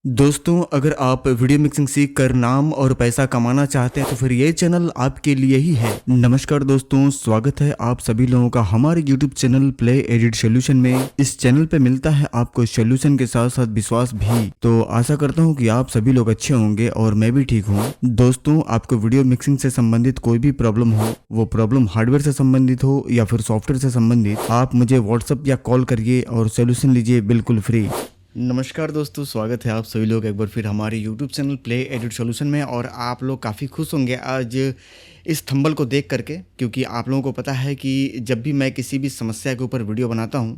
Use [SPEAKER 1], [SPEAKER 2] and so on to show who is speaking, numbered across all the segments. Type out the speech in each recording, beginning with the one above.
[SPEAKER 1] दोस्तों, अगर आप वीडियो मिक्सिंग सीख कर नाम और पैसा कमाना चाहते हैं तो फिर ये चैनल आपके लिए ही है। नमस्कार दोस्तों, स्वागत है आप सभी लोगों का हमारे YouTube channel play edit solution में। इस चैनल पे मिलता है आपको सोल्यूशन के साथ साथ विश्वास भी। तो आशा करता हूँ कि आप सभी लोग अच्छे होंगे और मैं भी ठीक हूँ। दोस्तों, आपको वीडियो मिक्सिंग से संबंधित कोई भी प्रॉब्लम हो, वो प्रॉब्लम हार्डवेयर से संबंधित हो या फिर सॉफ्टवेयर से संबंधित, आप मुझे व्हाट्सएप या कॉल करिए और सोल्यूशन लीजिए बिल्कुल फ्री। नमस्कार दोस्तों, स्वागत है आप सभी लोग एक बार फिर हमारे YouTube channel play edit solution में। और आप लोग काफ़ी खुश होंगे आज इस थंबल को देख करके, क्योंकि आप लोगों को पता है कि जब भी मैं किसी भी समस्या के ऊपर वीडियो बनाता हूं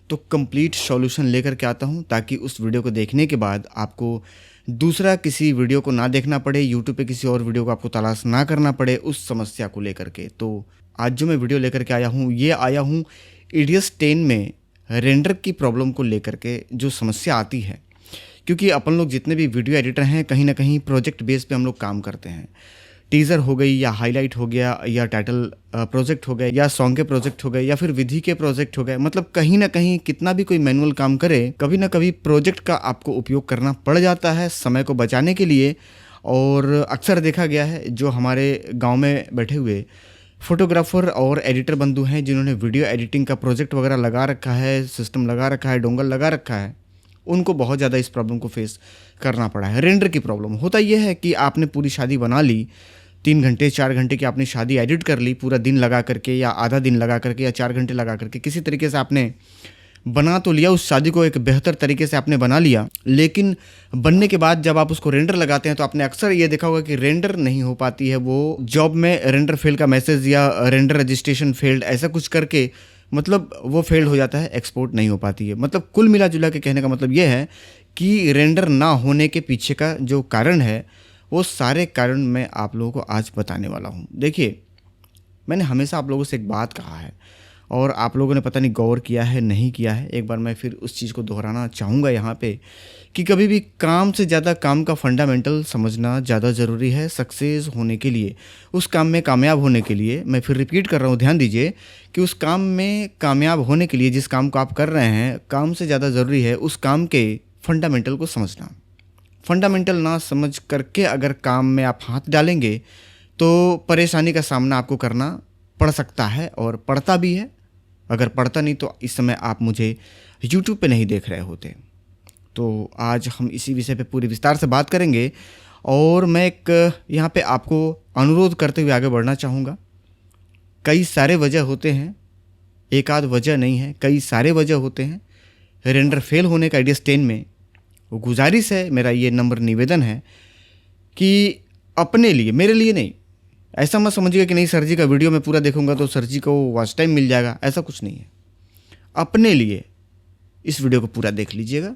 [SPEAKER 1] तो कंप्लीट सॉल्यूशन लेकर के आता हूं, ताकि उस वीडियो को देखने के बाद आपको दूसरा किसी वीडियो को ना देखना पड़े, यूट्यूब पे किसी और वीडियो को आपको तलाश ना करना पड़े उस समस्या को लेकर के। तो आज जो मैं वीडियो लेकर के आया हूँ EDS 10 में रेंडर की प्रॉब्लम को लेकर के जो समस्या आती है। क्योंकि अपन लोग जितने भी वीडियो एडिटर हैं, कहीं ना कहीं प्रोजेक्ट बेस पे हम लोग काम करते हैं। टीज़र हो गई या हाईलाइट हो गया या टाइटल प्रोजेक्ट हो गए या सॉन्ग के प्रोजेक्ट हो गए या फिर विधि के प्रोजेक्ट हो गए, मतलब कहीं ना कहीं कितना भी कोई मैनुअल काम करे, कभी ना कभी प्रोजेक्ट का आपको उपयोग करना पड़ जाता है समय को बचाने के लिए। और अक्सर देखा गया है जो हमारे गाँव में बैठे हुए फोटोग्राफर और एडिटर बंधु हैं, जिन्होंने वीडियो एडिटिंग का प्रोजेक्ट वगैरह लगा रखा है, सिस्टम लगा रखा है, डोंगल लगा रखा है, उनको बहुत ज़्यादा इस प्रॉब्लम को फेस करना पड़ा है। रेंडर की प्रॉब्लम होता यह है कि आपने पूरी शादी बना ली, 3 घंटे 4 घंटे की आपने शादी एडिट कर ली, पूरा दिन लगा करके या आधा दिन लगा करके या 4 घंटे लगा करके किसी तरीके से आपने बना तो लिया, उस शादी को एक बेहतर तरीके से आपने बना लिया। लेकिन बनने के बाद जब आप उसको रेंडर लगाते हैं तो आपने अक्सर ये देखा होगा कि रेंडर नहीं हो पाती है। वो जॉब में रेंडर फेल का मैसेज या रेंडर रजिस्ट्रेशन फेल्ड ऐसा कुछ करके, मतलब वो फेल्ड हो जाता है, एक्सपोर्ट नहीं हो पाती है। मतलब कुल मिला जुला के कहने का मतलब ये है कि रेंडर ना होने के पीछे का जो कारण है, वो सारे कारण मैं आप लोगों को आज बताने वाला हूँ। देखिए, मैंने हमेशा आप लोगों से एक बात कहा है और आप लोगों ने पता नहीं गौर किया है नहीं किया है, एक बार मैं फिर उस चीज़ को दोहराना चाहूँगा यहाँ पे, कि कभी भी काम से ज़्यादा काम का फंडामेंटल समझना ज़्यादा ज़रूरी है सक्सेस होने के लिए, उस काम में कामयाब होने के लिए। मैं फिर रिपीट कर रहा हूँ, ध्यान दीजिए कि उस काम में कामयाब होने के लिए, जिस काम को आप कर रहे हैं, काम से ज़्यादा ज़रूरी है उस काम के फंडामेंटल को समझना। फंडामेंटल ना समझ करके अगर काम में आप हाथ डालेंगे तो परेशानी का सामना आपको करना पड़ सकता है और पड़ता भी है। अगर पढ़ता नहीं तो इस समय आप मुझे YouTube पे नहीं देख रहे होते। तो आज हम इसी विषय पे पूरी विस्तार से बात करेंगे और मैं एक यहाँ पे आपको अनुरोध करते हुए आगे बढ़ना चाहूँगा। कई सारे वजह होते हैं, एक आध वजह नहीं है, कई सारे वजह होते हैं रेंडर फेल होने का EDS 10 में। वो गुजारिश है, मेरा ये नंबर निवेदन है कि अपने लिए, मेरे लिए नहीं, ऐसा मत समझिएगा कि नहीं सर जी का वीडियो मैं पूरा देखूंगा तो सर जी को वॉच टाइम मिल जाएगा, ऐसा कुछ नहीं है। अपने लिए इस वीडियो को पूरा देख लीजिएगा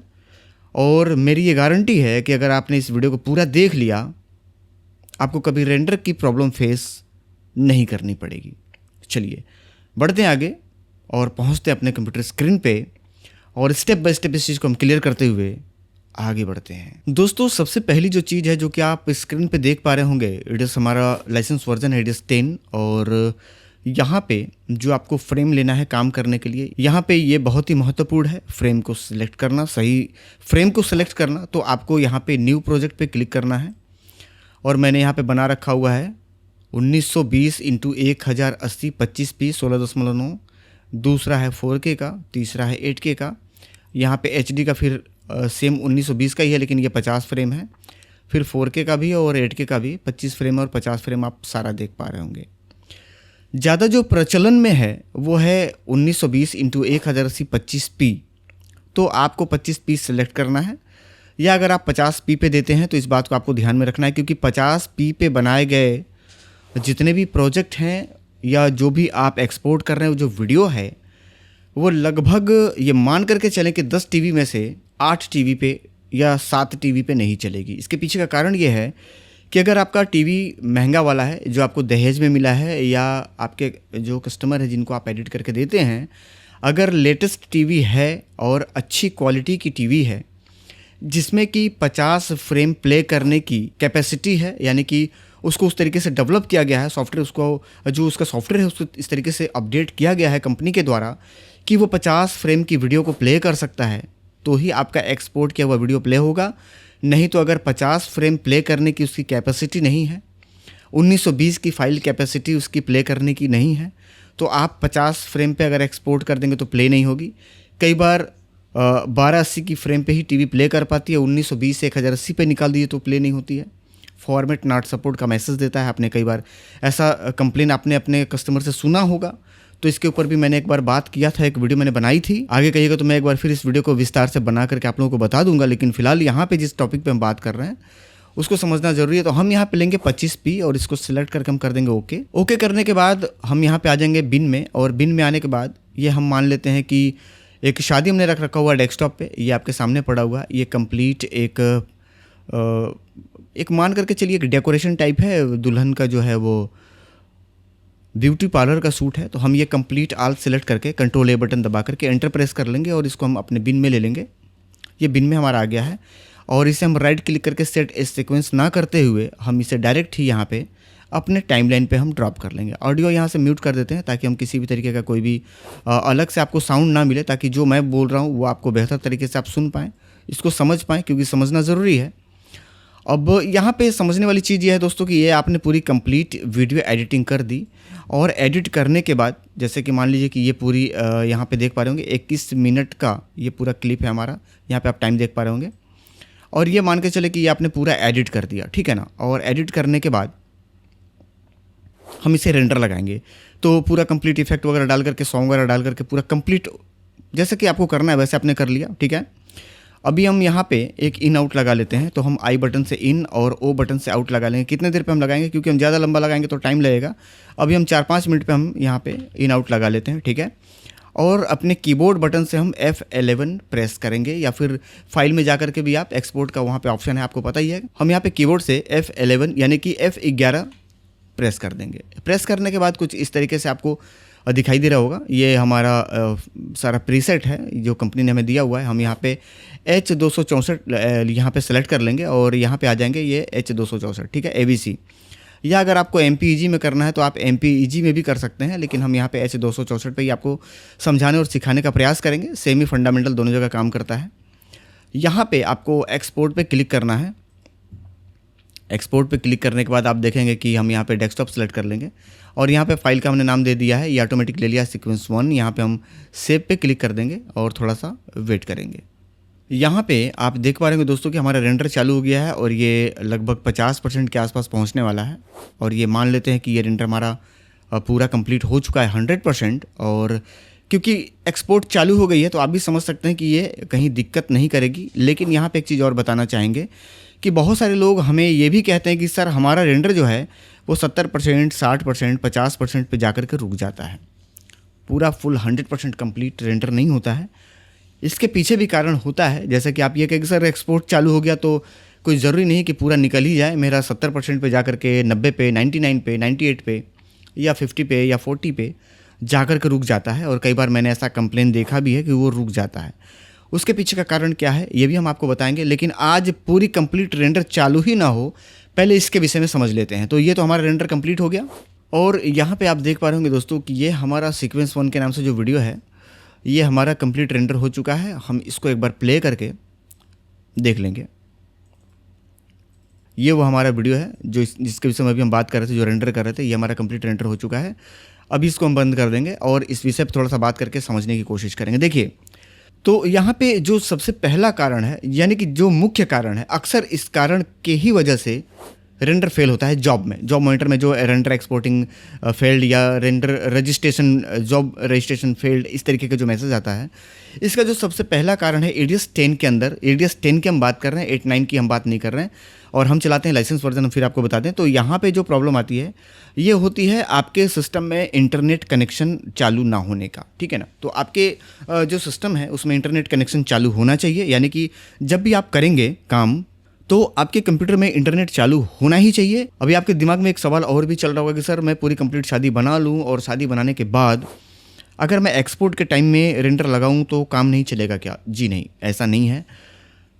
[SPEAKER 1] और मेरी ये गारंटी है कि अगर आपने इस वीडियो को पूरा देख लिया, आपको कभी रेंडर की प्रॉब्लम फेस नहीं करनी पड़ेगी। चलिए बढ़ते हैं आगे और पहुंचते हैं अपने कंप्यूटर स्क्रीन पे और स्टेप बाय स्टेप इस चीज़ को हम क्लियर करते हुए आगे बढ़ते हैं। दोस्तों, सबसे पहली जो चीज़ है जो कि आप स्क्रीन पे देख पा रहे होंगे, EDS हमारा लाइसेंस वर्जन है EDS 10। और यहाँ पे जो आपको फ्रेम लेना है काम करने के लिए, यहाँ पे ये बहुत ही महत्वपूर्ण है फ्रेम को सिलेक्ट करना, सही फ्रेम को सिलेक्ट करना। तो आपको यहाँ पे न्यू प्रोजेक्ट पे क्लिक करना है और मैंने यहाँ पे बना रखा हुआ है 1920x1080 25p 16.9। दूसरा है 4K का, तीसरा है 8K का। यहाँ पे HD का फिर सेम 1920 का ही है, लेकिन ये 50 फ्रेम है। फिर 4K का भी और 8K का भी 25 फ्रेम और 50 फ्रेम आप सारा देख पा रहे होंगे। ज़्यादा जो प्रचलन में है वो है 1920x1080 25p। तो आपको 25p सेलेक्ट करना है, या अगर आप 50p पे देते हैं तो इस बात को आपको ध्यान में रखना है, क्योंकि 50p पे बनाए गए जितने भी प्रोजेक्ट हैं या जो भी आप एक्सपोर्ट कर रहे हैं, जो वीडियो है, वो लगभग ये मान करके चलें कि 10 टीवी में से 8 टीवी पे या 7 टीवी पे नहीं चलेगी। इसके पीछे का कारण ये है कि अगर आपका टीवी महंगा वाला है, जो आपको दहेज में मिला है, या आपके जो कस्टमर है जिनको आप एडिट करके देते हैं, अगर लेटेस्ट टीवी है और अच्छी क्वालिटी की टीवी है जिसमें कि 50 फ्रेम प्ले करने की कैपेसिटी है, यानी कि उसको उस तरीके से डेवलप किया गया है सॉफ्टवेयर, उसको जो उसका सॉफ्टवेयर है उसको इस तरीके से अपडेट किया गया है कंपनी के द्वारा कि वो 50 फ्रेम की वीडियो को प्ले कर सकता है, तो ही आपका एक्सपोर्ट किया हुआ वीडियो प्ले होगा। नहीं तो अगर 50 फ्रेम प्ले करने की उसकी कैपेसिटी नहीं है, 1920 की फाइल कैपेसिटी उसकी प्ले करने की नहीं है, तो आप 50 फ्रेम पे अगर एक्सपोर्ट कर देंगे तो प्ले नहीं होगी। कई बार 1280 की फ्रेम पे ही टीवी प्ले कर पाती है, 1920 से 1080 पे निकाल दीजिए तो प्ले नहीं होती है। फॉर्मेट नॉट सपोर्ट का मैसेज देता है। आपने कई बार ऐसा कंप्लेन आपने अपने कस्टमर से सुना होगा, तो इसके ऊपर भी मैंने एक बार बात किया था, एक वीडियो मैंने बनाई थी। आगे कहिएगा तो मैं एक बार फिर इस वीडियो को विस्तार से बना करके आप लोगों को बता दूंगा, लेकिन फिलहाल यहाँ पे जिस टॉपिक पे हम बात कर रहे हैं उसको समझना जरूरी है। तो हम यहाँ पे लेंगे 25p और इसको सिलेक्ट करके हम कर देंगे ओके। ओके करने के बाद हम यहाँ पे आ जाएंगे बिन में, और बिन में आने के बाद ये हम मान लेते हैं कि एक शादी हमने रख रखा हुआ डेस्कटॉप पे, ये आपके सामने पड़ा हुआ, ये कंप्लीट एक मान करके चलिए एक डेकोरेशन टाइप है, दुल्हन का जो है वो ब्यूटी पार्लर का सूट है। तो हम ये कंप्लीट आल सेलेक्ट करके कंट्रोल ए बटन दबा करके एंटर प्रेस कर लेंगे और इसको हम अपने बिन में ले लेंगे। ये बिन में हमारा आ गया है, और इसे हम राइट क्लिक करके सेट ए सीक्वेंस ना करते हुए हम इसे डायरेक्ट ही यहाँ पे अपने टाइमलाइन पे हम ड्रॉप कर लेंगे। ऑडियो यहाँ से म्यूट कर देते हैं ताकि हम किसी भी तरीके का कोई भी अलग से आपको साउंड ना मिले, ताकि जो मैं बोल रहा हूँ वो आपको बेहतर तरीके से आप सुन पाएँ, इसको समझ पाएँ, क्योंकि समझना ज़रूरी है। अब यहाँ पे समझने वाली चीज़ ये है दोस्तों कि ये आपने पूरी कंप्लीट वीडियो एडिटिंग कर दी, और एडिट करने के बाद जैसे कि मान लीजिए कि ये पूरी यहाँ पे देख पा रहे होंगे 21 मिनट का ये पूरा क्लिप है हमारा, यहाँ पे आप टाइम देख पा रहे होंगे, और ये मान के चले कि ये आपने पूरा एडिट कर दिया, ठीक है ना। और एडिट करने के बाद हम इसे रेंडर लगाएंगे, तो पूरा कंप्लीट इफेक्ट वगैरह डाल करके, सॉन्ग वगैरह डाल करके पूरा कंप्लीट जैसे कि आपको करना है वैसे आपने कर लिया, ठीक है। अभी हम यहाँ पे एक इन आउट लगा लेते हैं, तो हम आई बटन से इन और ओ बटन से आउट लगा लेंगे। कितने देर पे हम लगाएंगे, क्योंकि हम ज़्यादा लंबा लगाएंगे तो टाइम लगेगा। अभी हम 4-5 मिनट पे हम यहाँ पे इन आउट लगा लेते हैं, ठीक है। और अपने कीबोर्ड बटन से हम F11 प्रेस करेंगे, या फिर फाइल में जा करके भी आप एक्सपोर्ट का वहाँ पे ऑप्शन है, आपको पता ही है। हम यहाँ पे कीबोर्ड से F11 यानी कि F11 प्रेस कर देंगे। प्रेस करने के बाद कुछ इस तरीके से आपको दिखाई दे रहा होगा, ये हमारा सारा प्रीसेट है जो कंपनी ने हमें दिया हुआ है। हम यहाँ पे H264 यहाँ पे सेलेक्ट कर लेंगे, और यहाँ पे आ जाएंगे ये H264, ठीक है, ABC। या अगर आपको MPEG में करना है तो आप MPEG में भी कर सकते हैं, लेकिन हम यहाँ पे H264 पे ही आपको समझाने और सिखाने का प्रयास करेंगे। सेमी फंडामेंटल दोनों जगह काम करता है। यहाँ पे आपको एक्सपोर्ट पे क्लिक करना है। एक्सपोर्ट पे क्लिक करने के बाद आप देखेंगे कि हम यहाँ पे डेस्कटॉप सेलेक्ट कर लेंगे, और यहाँ पे फाइल का हमने नाम दे दिया है, ये ऑटोमेटिक ले लिया सीक्वेंस 1। यहाँ पे हम सेव पे क्लिक कर देंगे और थोड़ा सा वेट करेंगे। यहाँ पे आप देख पा रहे होंगे दोस्तों कि हमारा रेंडर चालू हो गया है, और ये लगभग 50% के आसपास पहुँचने वाला है। और ये मान लेते हैं कि ये रेंडर हमारा पूरा कंप्लीट हो चुका है 100%। और क्योंकि एक्सपोर्ट चालू हो गई है तो आप भी समझ सकते हैं कि ये कहीं दिक्कत नहीं करेगी। लेकिन यहाँ पे एक चीज़ और बताना चाहेंगे कि बहुत सारे लोग हमें ये भी कहते हैं कि सर हमारा रेंडर जो है वो 70%, 60%, 50% पे जाकर के रुक जाता है, पूरा फुल 100% कंप्लीट रेंडर नहीं होता है। इसके पीछे भी कारण होता है, जैसे कि आप ये कहेंगे सर एक्सपोर्ट चालू हो गया तो कोई ज़रूरी नहीं कि पूरा निकल ही जाए, मेरा 70% पे जाकर के 90 पे, 99 पे, 98 पे या 50 पे या 40 पे जाकर के रुक जाता है। और कई बार मैंने ऐसा कंप्लेन देखा भी है कि वो रुक जाता है। उसके पीछे का कारण क्या है ये भी हम आपको बताएंगे, लेकिन आज पूरी कंप्लीट रेंडर चालू ही ना हो, पहले इसके विषय में समझ लेते हैं। तो ये तो हमारा रेंडर कंप्लीट हो गया, और यहाँ पे आप देख पा रहे होंगे दोस्तों कि ये हमारा सीक्वेंस 1 के नाम से जो वीडियो है ये हमारा कंप्लीट रेंडर हो चुका है। हम इसको एक बार प्ले करके देख लेंगे। ये वो हमारा वीडियो है जो जिसके विषय में अभी हम बात कर रहे थे, जो रेंडर कर रहे थे, ये हमारा कंप्लीट रेंडर हो चुका है। अभी इसको हम बंद कर देंगे और इस विषय पर थोड़ा सा बात करके समझने की कोशिश करेंगे। देखिए, तो यहाँ पे जो सबसे पहला कारण है, यानी कि जो मुख्य कारण है, अक्सर इस कारण के ही वजह से रेंडर फेल होता है जॉब में। जॉब मॉनिटर में जो रेंडर एक्सपोर्टिंग फेल्ड या render registration, job registration failed, इस तरीके का जो मैसेज आता है, इसका जो सबसे पहला कारण है ADS 10 के अंदर, ADS 10 की हम बात कर रहे हैं, 8-9 की हम बात नहीं कर रहे हैं, और हम चलाते हैं लाइसेंस वर्जन। हम फिर आपको बता दें तो यहाँ पे जो प्रॉब्लम आती है ये होती है आपके सिस्टम में इंटरनेट कनेक्शन चालू ना होने का, ठीक है ना। तो आपके जो सिस्टम है उसमें इंटरनेट कनेक्शन चालू होना चाहिए, यानी कि जब भी आप करेंगे काम तो आपके कंप्यूटर में इंटरनेट चालू होना ही चाहिए। अभी आपके दिमाग में एक सवाल और भी चल रहा होगा कि सर मैं पूरी कंप्लीट शादी बना लूँ और शादी बनाने के बाद अगर मैं एक्सपोर्ट के टाइम में रेंडर लगाऊं तो काम नहीं चलेगा क्या? जी नहीं, ऐसा नहीं है।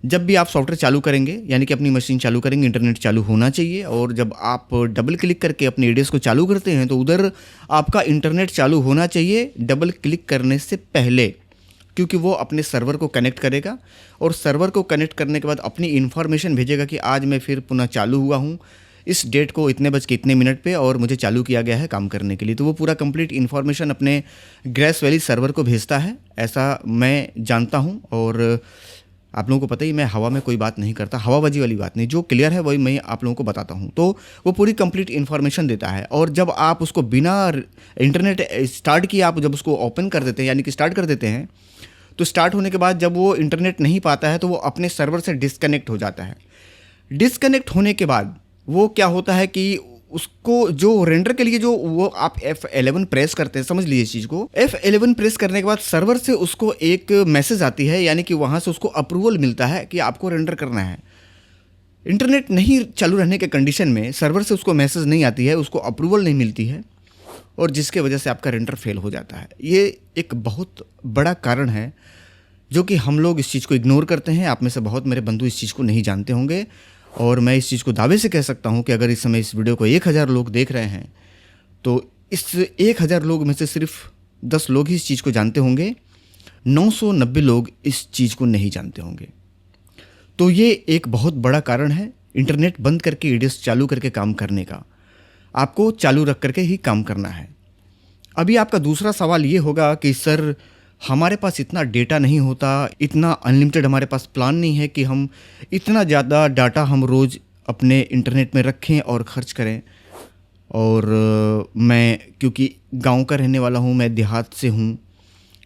[SPEAKER 1] जब भी आप सॉफ्टवेयर चालू करेंगे, यानी कि अपनी मशीन चालू करेंगे, इंटरनेट चालू होना चाहिए। और जब आप डबल क्लिक करके अपने ADS को चालू करते हैं तो उधर आपका इंटरनेट चालू होना चाहिए डबल क्लिक करने से पहले। क्योंकि वो अपने सर्वर को कनेक्ट करेगा और सर्वर को कनेक्ट करने के बाद अपनी इन्फॉर्मेशन भेजेगा कि आज मैं फिर पुनः चालू हुआ हूँ इस डेट को इतने बज के इतने मिनट पे और मुझे चालू किया गया है काम करने के लिए। तो वो पूरा कंप्लीट इन्फॉर्मेशन अपने ग्रेस वैली सर्वर को भेजता है, ऐसा मैं जानता हूँ। और आप लोगों को पता ही, मैं हवा में कोई बात नहीं करता, हवाबाजी वाली बात नहीं, जो क्लियर है वही मैं आप लोगों को बताता हूँ। तो वो पूरी कंप्लीट इन्फॉर्मेशन देता है और जब आप उसको बिना इंटरनेट स्टार्ट किए आप जब उसको ओपन कर देते हैं यानी कि स्टार्ट कर देते हैं, तो स्टार्ट होने के बाद जब वो इंटरनेट नहीं पाता है तो वो अपने सर्वर से डिस्कनेक्ट हो जाता है। डिस्कनेक्ट होने के बाद वो क्या होता है कि उसको जो रेंडर के लिए जो वो आप F11 प्रेस करते हैं, समझ लीजिए इस चीज़ को, F11 प्रेस करने के बाद सर्वर से उसको एक मैसेज आती है, यानी कि वहाँ से उसको अप्रूवल मिलता है कि आपको रेंडर करना है। इंटरनेट नहीं चालू रहने के कंडीशन में सर्वर से उसको मैसेज नहीं आती है, उसको अप्रूवल नहीं मिलती है और जिसके वजह से आपका रेंडर फेल हो जाता है। ये एक बहुत बड़ा कारण है जो कि हम लोग इस चीज़ को इग्नोर करते हैं। आप में से बहुत मेरे बंधु इस चीज़ को नहीं जानते होंगे और मैं इस चीज़ को दावे से कह सकता हूं कि अगर इस समय इस वीडियो को 1000 लोग देख रहे हैं तो इस 1000 लोग में से सिर्फ 10 लोग ही इस चीज़ को जानते होंगे, 990 लोग इस चीज़ को नहीं जानते होंगे। तो ये एक बहुत बड़ा कारण है इंटरनेट बंद करके ईडीएस चालू करके काम करने का। आपको चालू रख करके ही काम करना है। अभी आपका दूसरा सवाल ये होगा कि सर हमारे पास इतना डेटा नहीं होता, इतना अनलिमिटेड हमारे पास प्लान नहीं है कि हम इतना ज़्यादा डाटा हम रोज़ अपने इंटरनेट में रखें और ख़र्च करें। और मैं क्योंकि गांव का रहने वाला हूं, मैं देहात से हूं,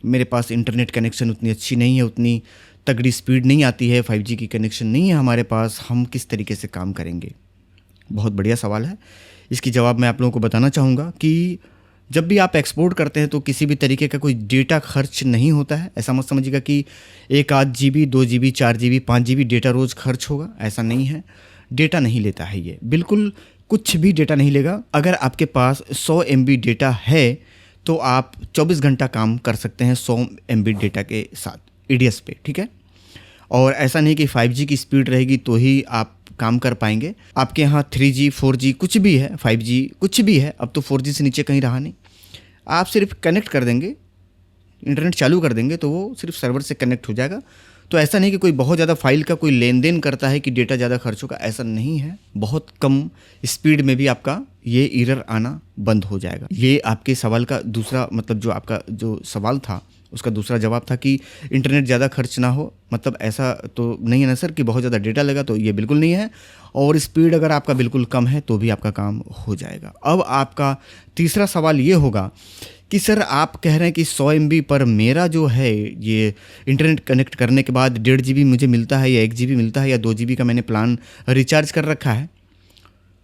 [SPEAKER 1] मेरे पास इंटरनेट कनेक्शन उतनी अच्छी नहीं है, उतनी तगड़ी स्पीड नहीं आती है, 5G की कनेक्शन नहीं है हमारे पास, हम किस तरीके से काम करेंगे? बहुत बढ़िया सवाल है। इसकी जवाब मैं आप लोगों को बताना चाहूँगा कि जब भी आप एक्सपोर्ट करते हैं तो किसी भी तरीके का कोई डेटा खर्च नहीं होता है। ऐसा मत समझिएगा कि 1-8 GB 2 GB 4 GB 5 GB data रोज़ खर्च होगा, ऐसा नहीं है। डेटा नहीं लेता है ये, बिल्कुल कुछ भी डेटा नहीं लेगा। अगर आपके पास 100 MB डेटा है तो आप 24 घंटा काम कर सकते हैं 100 MB डेटा के साथ ईडीएस पे, ठीक है। और ऐसा नहीं कि 5G की स्पीड रहेगी तो ही आप काम कर पाएंगे। आपके यहाँ 3G 4G कुछ भी है, 5G कुछ भी है, अब तो 4G से नीचे कहीं रहा नहीं। आप सिर्फ कनेक्ट कर देंगे, इंटरनेट चालू कर देंगे तो वो सिर्फ सर्वर से कनेक्ट हो जाएगा। तो ऐसा नहीं कि कोई बहुत ज़्यादा फाइल का कोई लेन देन करता है कि डेटा ज़्यादा खर्च होगा, ऐसा नहीं है। बहुत कम स्पीड में भी आपका ये एरर आना बंद हो जाएगा। ये आपके सवाल का दूसरा मतलब जो आपका जो सवाल था उसका दूसरा जवाब था कि इंटरनेट ज़्यादा खर्च ना हो, मतलब ऐसा तो नहीं है ना सर कि बहुत ज़्यादा डेटा लगा, तो ये बिल्कुल नहीं है। और स्पीड अगर आपका बिल्कुल कम है तो भी आपका काम हो जाएगा। अब आपका तीसरा सवाल ये होगा कि सर आप कह रहे हैं कि 100 MB पर मेरा जो है ये इंटरनेट कनेक्ट करने के बाद 1.5 GB मुझे मिलता है या 1 GB मिलता है या 2 GB का मैंने प्लान रिचार्ज कर रखा है।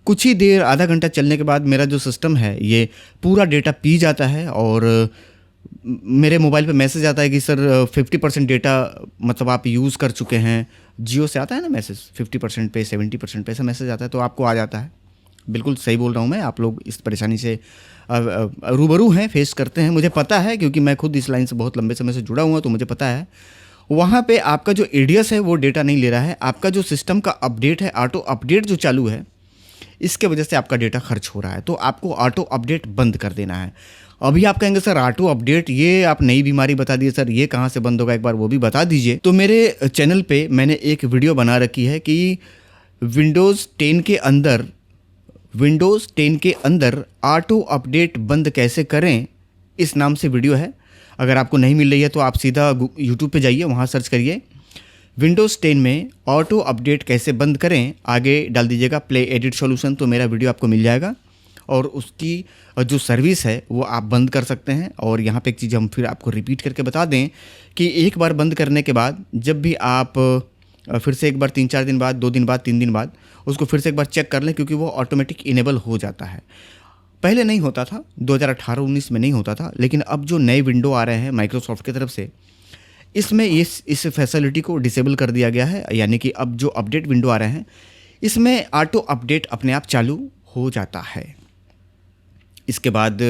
[SPEAKER 1] कुछ ही देर आधा घंटा चलने के बाद मेरा जो सिस्टम है ये पूरा डेटा पी जाता है और मेरे मोबाइल पे मैसेज आता है कि सर 50% डेटा मतलब आप यूज़ कर चुके हैं। जियो से आता है ना मैसेज 50% पे 70% पे ऐसा मैसेज आता है, तो आपको आ जाता है। बिल्कुल सही बोल रहा हूँ मैं, आप लोग इस परेशानी से रूबरू हैं, फेस करते हैं, मुझे पता है क्योंकि मैं खुद इस लाइन से बहुत लंबे समय से जुड़ा हुआ, तो मुझे पता है। वहाँ पे आपका जो ईडीएस है वो डेटा नहीं ले रहा है, आपका जो सिस्टम का अपडेट है, ऑटो अपडेट जो चालू है, इसके वजह से आपका डेटा खर्च हो रहा है। तो आपको ऑटो अपडेट बंद कर देना है। अभी आप कहेंगे सर ऑटो अपडेट, ये आप नई बीमारी बता दिए सर, ये कहाँ से बंद होगा, एक बार वो भी बता दीजिए। तो मेरे चैनल पे मैंने एक वीडियो बना रखी है कि विंडोज़ 10 के अंदर ऑटो अपडेट बंद कैसे करें, इस नाम से वीडियो है। अगर आपको नहीं मिल रही है तो आप सीधा यूट्यूब पे जाइए, वहाँ सर्च करिए विंडोज़ 10 में ऑटो अपडेट कैसे बंद करें, आगे डाल दीजिएगा प्ले एडिट सॉल्यूशन, तो मेरा वीडियो आपको मिल जाएगा और उसकी जो सर्विस है वो आप बंद कर सकते हैं। और यहाँ पे एक चीज़ हम फिर आपको रिपीट करके बता दें कि एक बार बंद करने के बाद जब भी आप फिर से एक बार 3-4 दिन बाद, 2 दिन बाद, 3 दिन बाद उसको फिर से एक बार चेक कर लें, क्योंकि वो ऑटोमेटिक इनेबल हो जाता है। पहले नहीं होता था, 2018-19 में नहीं होता था, लेकिन अब जो नए विंडो आ रहे हैं माइक्रोसॉफ्ट की तरफ से, इसमें इस फैसिलिटी को डिसेबल कर दिया गया है। यानी कि अब जो अपडेट विंडो आ रहे हैं इसमें ऑटो अपडेट अपने आप चालू हो जाता है। इसके बाद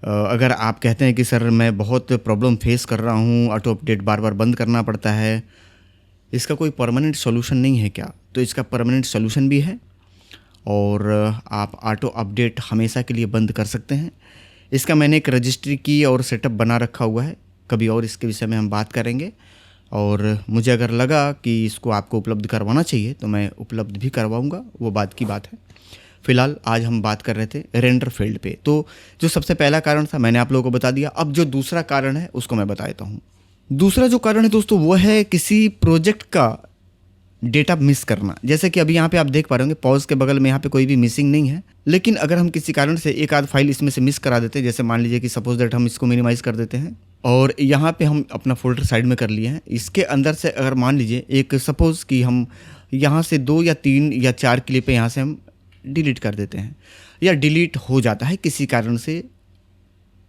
[SPEAKER 1] अगर आप कहते हैं कि सर मैं बहुत प्रॉब्लम फेस कर रहा हूँ, ऑटो अपडेट बार बार बंद करना पड़ता है, इसका कोई परमानेंट सॉल्यूशन नहीं है क्या? तो इसका परमानेंट सॉल्यूशन भी है और आप ऑटो अपडेट हमेशा के लिए बंद कर सकते हैं। इसका मैंने एक रजिस्ट्री की और सेटअप बना रखा हुआ है। कभी और इसके विषय में हम बात करेंगे, और मुझे अगर लगा कि इसको आपको उपलब्ध करवाना चाहिए तो मैं उपलब्ध भी करवाऊँगा, वो बात की बात है। फिलहाल आज हम बात कर रहे थे रेंडर फील्ड पे। तो जो सबसे पहला कारण था मैंने आप लोगों को बता दिया। अब जो दूसरा कारण है उसको मैं बता देता हूँ। दूसरा जो कारण है दोस्तों वो है किसी प्रोजेक्ट का डेटा मिस करना। जैसे कि अभी यहाँ पे आप देख पा रहे होंगे पॉज के बगल में यहाँ पे कोई भी मिसिंग नहीं है, लेकिन अगर हम किसी कारण से एक आध फाइल इसमें से मिस करा देते हैं, जैसे मान लीजिए कि सपोज दैट हम इसको मिनिमाइज कर देते हैं और यहाँ पे हम अपना फोल्डर साइड में कर लिए हैं, इसके अंदर से अगर मान लीजिए एक सपोज कि हम यहाँ से 2 या 3 या 4 क्लिप यहाँ से हम डिलीट कर देते हैं या डिलीट हो जाता है किसी कारण से।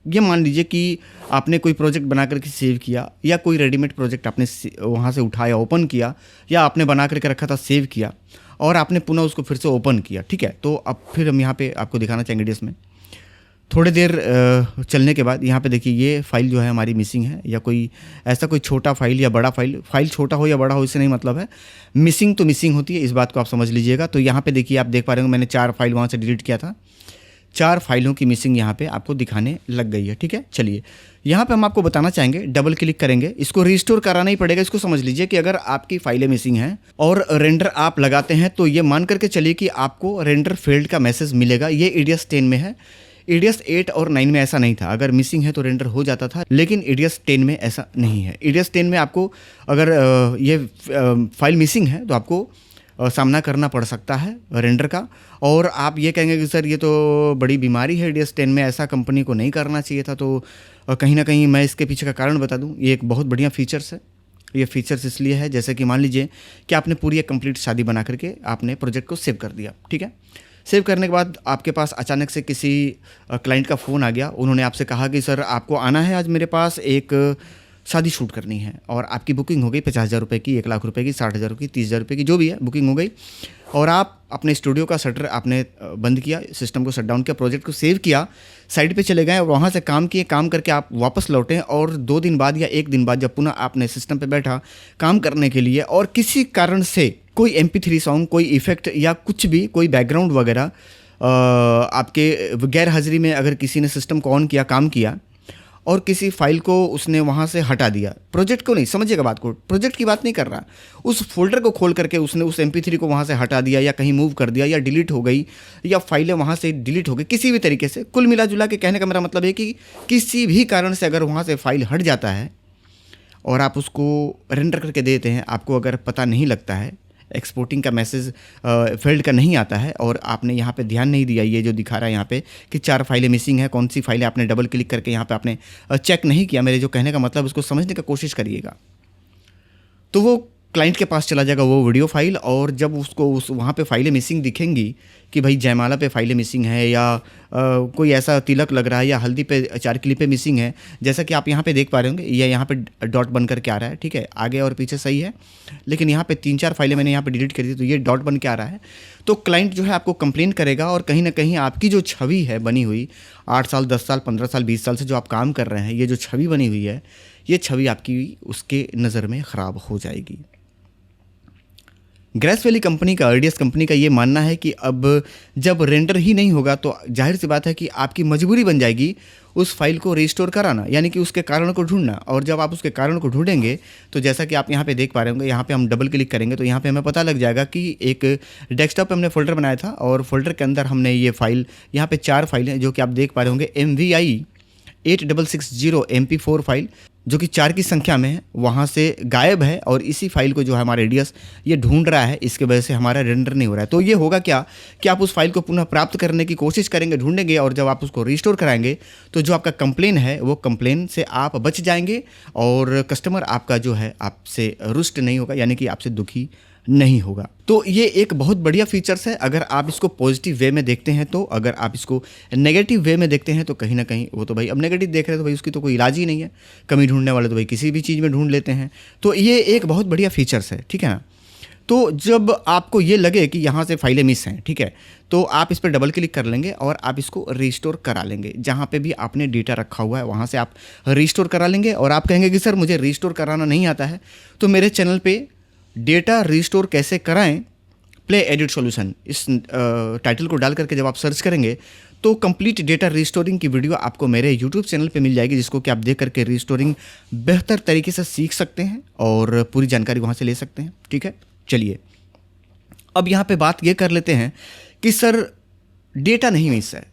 [SPEAKER 1] ये मान लीजिए कि आपने कोई प्रोजेक्ट बना करके सेव किया या कोई रेडीमेड प्रोजेक्ट आपने वहाँ से उठाया ओपन किया, या आपने बना करके रखा था सेव किया और आपने पुनः उसको फिर से ओपन किया, ठीक है। तो अब फिर हम यहाँ पे आपको दिखाना चाहेंगे डिस्क में। थोड़ी देर चलने के बाद यहाँ पे देखिए ये फाइल जो है हमारी मिसिंग है, या कोई ऐसा कोई छोटा फाइल या बड़ा फाइल छोटा हो या बड़ा हो इससे नहीं मतलब है, मिसिंग तो मिसिंग होती है, इस बात को आप समझ लीजिएगा। तो यहाँ पे देखिए आप देख पा रहे होंगे मैंने 4 फाइल वहाँ से डिलीट किया था, 4 फाइलों की मिसिंग यहाँ पे आपको दिखाने लग गई है, ठीक है। चलिए यहाँ पे हम आपको बताना चाहेंगे, डबल क्लिक करेंगे, इसको रिस्टोर कराना ही पड़ेगा। इसको समझ लीजिए कि अगर आपकी फाइलें मिसिंग हैं और रेंडर आप लगाते हैं तो ये मान करके चलिए कि आपको रेंडर फेल्ड का मैसेज मिलेगा। ये EDS 10 में है, EDS 8 और 9 में ऐसा नहीं था। अगर मिसिंग है तो रेंडर हो जाता था, लेकिन EDS 10 में ऐसा नहीं है। EDS 10 में आपको अगर ये फाइल मिसिंग है तो आपको सामना करना पड़ सकता है रेंडर का। और आप ये कहेंगे कि सर ये तो बड़ी बीमारी है, EDS 10 में ऐसा कंपनी को नहीं करना चाहिए था। तो कहीं ना कहीं मैं इसके पीछे का कारण बता दूं, ये एक बहुत बढ़िया फीचर्स है। ये फीचर्स इसलिए है जैसे कि मान लीजिए कि आपने पूरी एक कंप्लीट शादी बना करके आपने प्रोजेक्ट को सेव कर दिया, ठीक है। सेव करने के बाद आपके पास अचानक से किसी क्लाइंट का फ़ोन आ गया, उन्होंने आपसे कहा कि सर आपको आना है आज मेरे पास, एक शादी शूट करनी है, और आपकी बुकिंग हो गई 50,000 रुपये की, 1 लाख रुपये की, 60,000 की, 30,000 रुपये की, जो भी है बुकिंग हो गई। और आप अपने स्टूडियो का शटर आपने बंद किया, सिस्टम को शट डाउन किया, प्रोजेक्ट को सेव किया, साइड पे चले गए और वहाँ से काम किए, काम करके आप वापस लौटें। और 2 दिन बाद या 1 दिन बाद जब पुनः आपने सिस्टम पे बैठा काम करने के लिए, और किसी कारण से कोई MP3 सॉन्ग, कोई इफेक्ट या कुछ भी, कोई बैकग्राउंड वगैरह आपके गैर हाजिरी में अगर किसी ने सिस्टम को ऑन किया, काम किया और किसी फाइल को उसने वहाँ से हटा दिया, प्रोजेक्ट को नहीं, समझिएगा बात को, प्रोजेक्ट की बात नहीं कर रहा, उस फोल्डर को खोल करके उसने उस MP3 को वहाँ से हटा दिया या कहीं मूव कर दिया या डिलीट हो गई या फाइलें वहाँ से डिलीट हो गई किसी भी तरीके से। कुल मिला जुला के कहने का मेरा मतलब है कि किसी भी कारण से अगर वहाँ से फाइल हट जाता है और आप उसको रेंडर करके देते हैं, आपको अगर पता नहीं लगता है, एक्सपोर्टिंग का मैसेज फेल्ड का नहीं आता है और आपने यहाँ पे ध्यान नहीं दिया, ये जो दिखा रहा है यहाँ पे कि 4 फाइलें मिसिंग है, कौन सी फाइलें आपने डबल क्लिक करके यहाँ पे आपने चेक नहीं किया, मेरे जो कहने का मतलब उसको समझने का कोशिश करिएगा, तो वो क्लाइंट के पास चला जाएगा वो वीडियो फाइल। और जब उसको वहाँ पे फाइलें मिसिंग दिखेंगी कि भाई जयमाला पे फाइलें मिसिंग है, या कोई ऐसा तिलक लग रहा है, या हल्दी पे 4 क्लिपें मिसिंग है, जैसा कि आप यहाँ पे देख पा रहे होंगे, ये यहाँ पे डॉट बन करके आ रहा है, ठीक है, आगे और पीछे सही है, लेकिन यहाँ पे 3-4 फाइलें मैंने यहाँ पे डिलीट करी थी तो ये डॉट बन के आ रहा है। तो क्लाइंट जो है आपको कंप्लेन करेगा और कहीं ना कहीं आपकी जो छवि है बनी हुई 8 साल, 10 साल, 15 साल, 20 साल से जो आप काम कर रहे हैं, ये जो छवि बनी हुई है, ये छवि आपकी उसके नज़र में ख़राब हो जाएगी। ग्रेस वैली कंपनी का, EDS कंपनी का ये मानना है कि अब जब रेंडर ही नहीं होगा तो जाहिर सी बात है कि आपकी मजबूरी बन जाएगी उस फाइल को रिस्टोर कराना, यानी कि उसके कारण को ढूंढना। और जब आप उसके कारण को ढूंढेंगे तो जैसा कि आप यहाँ पे देख पा रहे होंगे, यहाँ पे हम डबल क्लिक करेंगे तो यहाँ पे हमें पता लग जाएगा कि एक डेस्कटॉप पे हमने फोल्डर बनाया था और फोल्डर के अंदर हमने ये फाइल, यहाँ पे 4 फाइलें जो कि आप देख पा रहे होंगे, MVI 8660 MP4 फाइल जो कि 4 की संख्या में है, वहाँ से गायब है। और इसी फाइल को जो है हमारा EDS ये ढूंढ रहा है, इसके वजह से हमारा रेंडर नहीं हो रहा है। तो ये होगा क्या कि आप उस फाइल को पुनः प्राप्त करने की कोशिश करेंगे, ढूंढेंगे, और जब आप उसको रिस्टोर कराएंगे तो जो आपका कंप्लेन है वो कंप्लेन से आप बच जाएंगे और कस्टमर आपका जो है आपसे रुष्ट नहीं होगा, यानी कि आपसे दुखी नहीं होगा। तो ये एक बहुत बढ़िया फीचर्स है अगर आप इसको पॉजिटिव वे में देखते हैं तो। अगर आप इसको नेगेटिव वे में देखते हैं तो कहीं ना कहीं वो तो भाई, अब नेगेटिव देख रहे हैं तो भाई उसकी तो कोई इलाज ही नहीं है, कमी ढूंढने वाले तो भाई किसी भी चीज़ में ढूंढ लेते हैं। तो ये एक बहुत बढ़िया फीचर्स है, ठीक है ना। तो जब आपको ये लगे कि यहाँ से फाइलें मिस हैं, ठीक है, तो आप इस पर डबल क्लिक कर लेंगे और आप इसको रिस्टोर करा लेंगे। जहाँ पे भी आपने डेटा रखा हुआ है वहाँ से आप रिस्टोर करा लेंगे। और आप कहेंगे कि सर मुझे रिस्टोर कराना नहीं आता है, तो मेरे चैनल पे डेटा रिस्टोर कैसे कराएं प्ले एडिट सॉल्यूशन, इस टाइटल को डाल करके जब आप सर्च करेंगे तो कंप्लीट डेटा रिस्टोरिंग की वीडियो आपको मेरे यूट्यूब चैनल पे मिल जाएगी, जिसको कि आप देख करके रिस्टोरिंग बेहतर तरीके से सीख सकते हैं और पूरी जानकारी वहाँ से ले सकते हैं। ठीक है, चलिए अब यहाँ पे बात ये कर लेते हैं कि सर डेटा नहीं मिस है।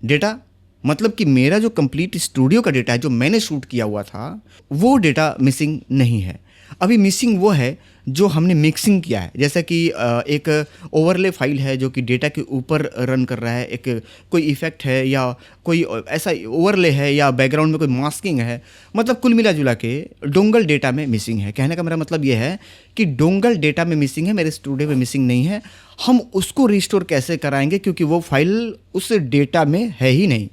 [SPEAKER 1] डेटा मतलब कि मेरा जो कंप्लीट स्टूडियो का डेटा है, जो मैंने शूट किया हुआ था, वो डेटा मिसिंग नहीं है। अभी मिसिंग वो है जो हमने मिक्सिंग किया है। जैसा कि एक ओवरले फाइल है जो कि डेटा के ऊपर रन कर रहा है, एक कोई इफेक्ट है या कोई ऐसा ओवरले है या बैकग्राउंड में कोई मास्किंग है, मतलब कुल मिला जुला के डोंगल डेटा में मिसिंग है। कहने का मेरा मतलब ये है कि डोंगल डेटा में मिसिंग है, मेरे स्टूडियो में मिसिंग नहीं है। हम उसको रिस्टोर कैसे कराएंगे, क्योंकि वो फाइल उस डेटा में है ही नहीं।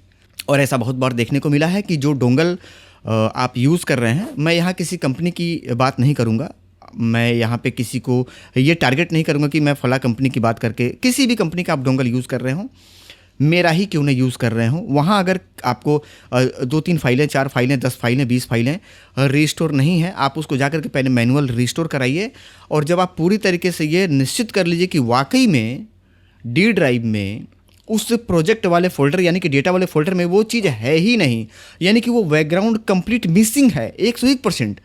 [SPEAKER 1] और ऐसा बहुत बार देखने को मिला है कि जो डोंगल आप यूज़ कर रहे हैं, मैं यहाँ किसी कंपनी की बात नहीं करूँगा, मैं यहाँ पे किसी को ये टारगेट नहीं करूँगा कि मैं फला कंपनी की बात करके, किसी भी कंपनी का आप डोंगल यूज़ कर रहे हो, मेरा ही क्यों नहीं यूज़ कर रहे हो, वहाँ अगर आपको 2-3 फाइलें, 4 फाइलें, 10 फाइलें, 20 फाइलें रिस्टोर नहीं है, आप उसको जा करके पहले मैनुअल रिस्टोर कराइए। और जब आप पूरी तरीके से ये निश्चित कर लीजिए कि वाकई में डी ड्राइव में उस प्रोजेक्ट वाले फोल्डर यानी कि डेटा वाले फोल्डर में वो चीज़ है ही नहीं, यानी कि वो बैकग्राउंड कंप्लीट मिसिंग है 101%,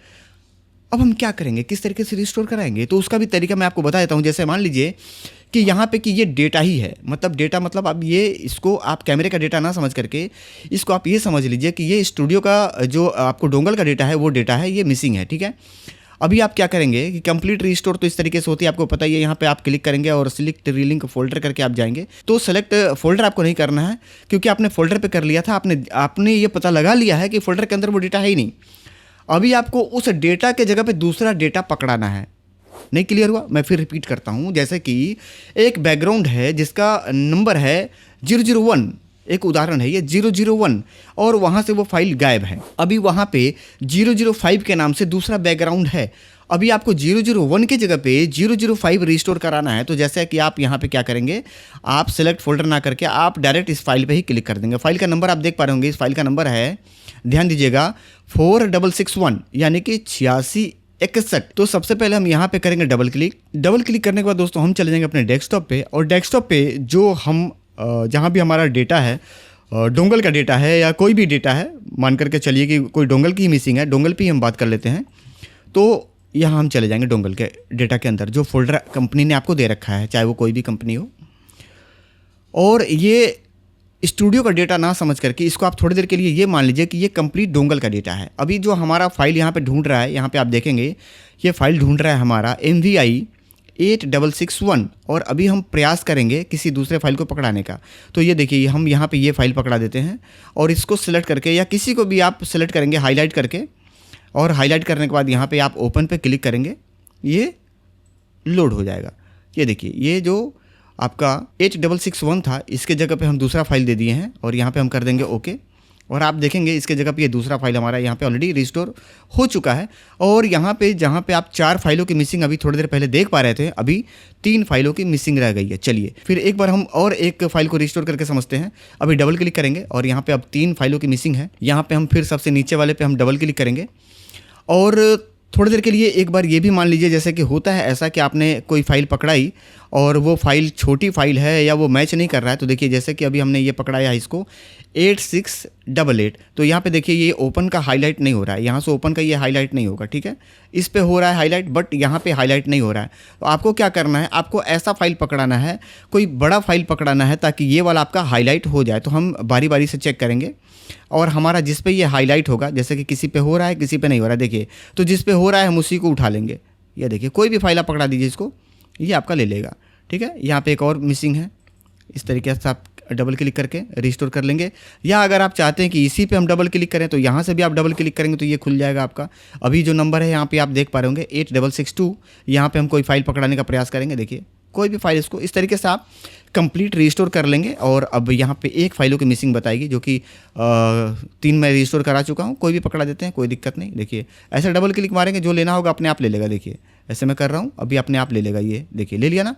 [SPEAKER 1] अब हम क्या करेंगे, किस तरीके से रिस्टोर कराएंगे? तो उसका भी तरीका मैं आपको बता देता हूँ। जैसे मान लीजिए कि यहाँ पे कि ये डेटा ही है, मतलब डेटा मतलब अब ये इसको आप कैमरे का डेटा ना समझ करके इसको आप ये समझ लीजिए कि ये स्टूडियो का जो आपको डोंगल का डेटा है वो डेटा है, ये मिसिंग है। ठीक है, अभी आप क्या करेंगे कि कंप्लीट रिस्टोर तो इस तरीके से होती है, आपको पता ही है। यहाँ पे आप क्लिक करेंगे और सिलेक्ट रीलिंक फोल्डर करके आप जाएंगे। तो सेलेक्ट फोल्डर आपको नहीं करना है, क्योंकि आपने फोल्डर पे कर लिया था, आपने ये पता लगा लिया है कि फोल्डर के अंदर वो डेटा है ही नहीं। अभी आपको उस डेटा के जगह पे दूसरा डेटा पकड़ाना है। नहीं क्लियर हुआ? मैं फिर रिपीट करता हूँ। जैसे कि एक बैकग्राउंड है जिसका नंबर है 001, एक उदाहरण है ये 001, और वहाँ से वो फाइल गायब है। अभी वहाँ पे 005 के नाम से दूसरा बैकग्राउंड है। अभी आपको 001 की जगह पे 005 रिस्टोर कराना है। तो जैसे कि आप यहाँ पे क्या करेंगे, आप सेलेक्ट फोल्डर ना करके आप डायरेक्ट इस फाइल पे ही क्लिक कर देंगे। फाइल का नंबर आप देख पा रहे होंगे, इस फाइल का नंबर है, ध्यान दीजिएगा, 4661 यानी कि 8661। तो सबसे पहले हम यहाँ पे करेंगे डबल क्लिक। डबल क्लिक करने के बाद दोस्तों हम चले जाएंगे अपने डेस्कटॉप पे, और डेस्कटॉप पे जो हम जहाँ भी हमारा डेटा है, डोंगल का डेटा है या कोई भी डेटा है, मान करके चलिए कि कोई डोंगल की ही मिसिंग है, डोंगल पे ही हम बात कर लेते हैं। तो यहाँ हम चले जाएंगे डोंगल के डेटा के अंदर, जो फोल्डर कंपनी ने आपको दे रखा है, चाहे वो कोई भी कंपनी हो। और ये स्टूडियो का डेटा ना समझ करके इसको आप थोड़ी देर के लिए ये मान लीजिए कि ये कंप्लीट डोंगल का डेटा है। अभी जो हमारा फाइल यहाँ पे ढूंढ रहा है, यहाँ पे आप देखेंगे ये फाइल ढूंढ रहा है हमारा MVI 8661, और अभी हम प्रयास करेंगे किसी दूसरे फाइल को पकड़ाने का। तो ये देखिए हम यहाँ पे ये फाइल पकड़ा देते हैं और इसको सिलेक्ट करके, या किसी को भी आप सिलेक्ट करेंगे हाईलाइट करके, और हाईलाइट करने के बाद यहाँ पे आप ओपन पे क्लिक करेंगे, ये लोड हो जाएगा। ये देखिए ये जो आपका 8661 था, इसके जगह पे हम दूसरा फाइल दे दिए हैं, और यहाँ पे हम कर देंगे ओके, और आप देखेंगे इसके जगह पे ये दूसरा फाइल हमारा यहाँ पे ऑलरेडी रिस्टोर हो चुका है। और यहाँ पे जहाँ पे आप 4 फाइलों की मिसिंग अभी थोड़ी देर पहले देख पा रहे थे, अभी 3 फाइलों की मिसिंग रह गई है। चलिए फिर एक बार हम और एक फाइल को रिस्टोर करके समझते हैं। अभी डबल क्लिक करेंगे और यहाँ पे अब 3 फाइलों की मिसिंग है। यहाँ पे हम फिर सबसे नीचे वाले पे हम डबल क्लिक करेंगे, और थोड़ी देर के लिए एक बार ये भी मान लीजिए, जैसे कि होता है ऐसा कि आपने कोई फाइल पकड़ाई और वो फाइल छोटी फाइल है या वो मैच नहीं कर रहा है। तो देखिए जैसे कि अभी हमने ये पकड़ाया इसको 8688, तो यहाँ पे देखिए ये ओपन का हाईलाइट नहीं हो रहा है, यहाँ से ओपन का ये हाईलाइट नहीं होगा। ठीक है, इस पे हो रहा है हाईलाइट, बट यहाँ पे हाईलाइट नहीं हो रहा है। तो आपको क्या करना है, आपको ऐसा फाइल पकड़ाना है, कोई बड़ा फाइल पकड़ाना है, ताकि ये वाला आपका हाईलाइट हो जाए। तो हम बारी बारी से चेक करेंगे, और हमारा जिस पे ये हाईलाइट होगा, जैसे कि किसी पे हो रहा है किसी पे नहीं हो रहा है, देखिए तो जिस पे हो रहा है हम उसी को उठा लेंगे। ये देखिए कोई भी फाइल आप पकड़ा दीजिए इसको, ये आपका ले लेगा। ठीक है, यहाँ पे एक और मिसिंग है, इस तरीके से आप डबल क्लिक करके रिस्टोर कर लेंगे। या अगर आप चाहते हैं कि इसी पे हम डबल क्लिक करें, तो यहाँ से भी आप डबल क्लिक करेंगे तो ये खुल जाएगा आपका। अभी जो नंबर है यहाँ पे आप देख पा रहे होंगे 8662, यहाँ पे हम कोई फाइल पकड़ाने का प्रयास करेंगे। देखिए कोई भी फाइल, इसको इस तरीके से आप कंप्लीट रिस्टोर कर लेंगे। और अब यहाँ पे एक फाइलों की मिसिंग बताएगी, जो कि 3 मैं रिस्टोर करा चुका हूँ, कोई भी पकड़ा देते हैं, कोई दिक्कत नहीं। देखिए ऐसे डबल क्लिक मारेंगे, जो लेना होगा अपने आप ले लेगा। देखिए ऐसे मैं कर रहा हूँ, अभी अपने आप ले लेगा। ये देखिए ले लिया ना,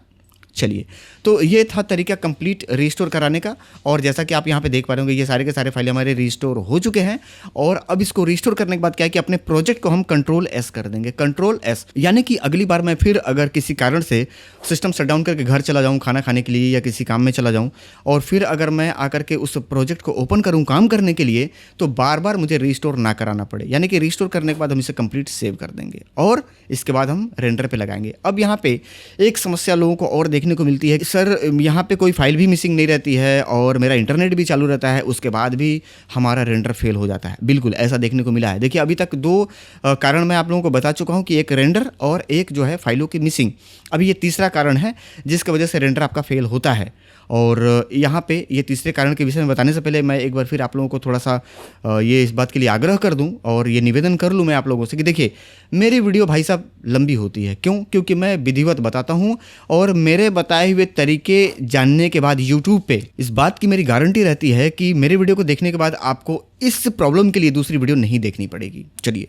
[SPEAKER 1] चलिए, तो ये था तरीका कंप्लीट रीस्टोर कराने का। और जैसा कि आप यहाँ पे देख पा रहे होंगे, ये सारे के सारे फाइल हमारे रीस्टोर हो चुके हैं। और अब इसको रीस्टोर करने के बाद क्या है कि अपने प्रोजेक्ट को हम Ctrl+S कर देंगे, Ctrl+S, यानी कि अगली बार मैं फिर अगर किसी कारण से सिस्टम शट डाउन करके घर चला जाऊँ खाना खाने के लिए या किसी काम में चला जाऊँ, और फिर अगर मैं आकर के उस प्रोजेक्ट को ओपन करूँ काम करने के लिए, तो बार बार मुझे रीस्टोर ना कराना पड़े। यानी कि रीस्टोर करने के बाद हम इसे कंप्लीट सेव कर देंगे और इसके बाद हम रेंडर पे लगाएंगे। अब यहाँ पे एक समस्या लोगों को और देखने को मिलती है कि सर यहाँ पे कोई फाइल भी मिसिंग नहीं रहती है और मेरा इंटरनेट भी चालू रहता है, उसके बाद भी हमारा रेंडर फेल हो जाता है। बिल्कुल ऐसा देखने को मिला है। देखिए, अभी तक दो कारण मैं आप लोगों को बता चुका हूँ कि एक रेंडर और एक जो है फाइलों की मिसिंग। अभी ये तीसरा कारण है जिसकी वजह से रेंडर आपका फेल होता है। और यहाँ पे ये तीसरे कारण के विषय में बताने से पहले मैं एक बार फिर आप लोगों को थोड़ा सा ये इस बात के लिए आग्रह कर दूं और ये निवेदन कर लूँ मैं आप लोगों से कि देखिए, मेरी वीडियो भाई साहब लंबी होती है। क्यों? क्योंकि मैं विधिवत बताता हूँ और मेरे बताए हुए तरीके जानने के बाद यूट्यूब पे इस बात की मेरी गारंटी रहती है कि मेरे वीडियो को देखने के बाद आपको इस प्रॉब्लम के लिए दूसरी वीडियो नहीं देखनी पड़ेगी। चलिए,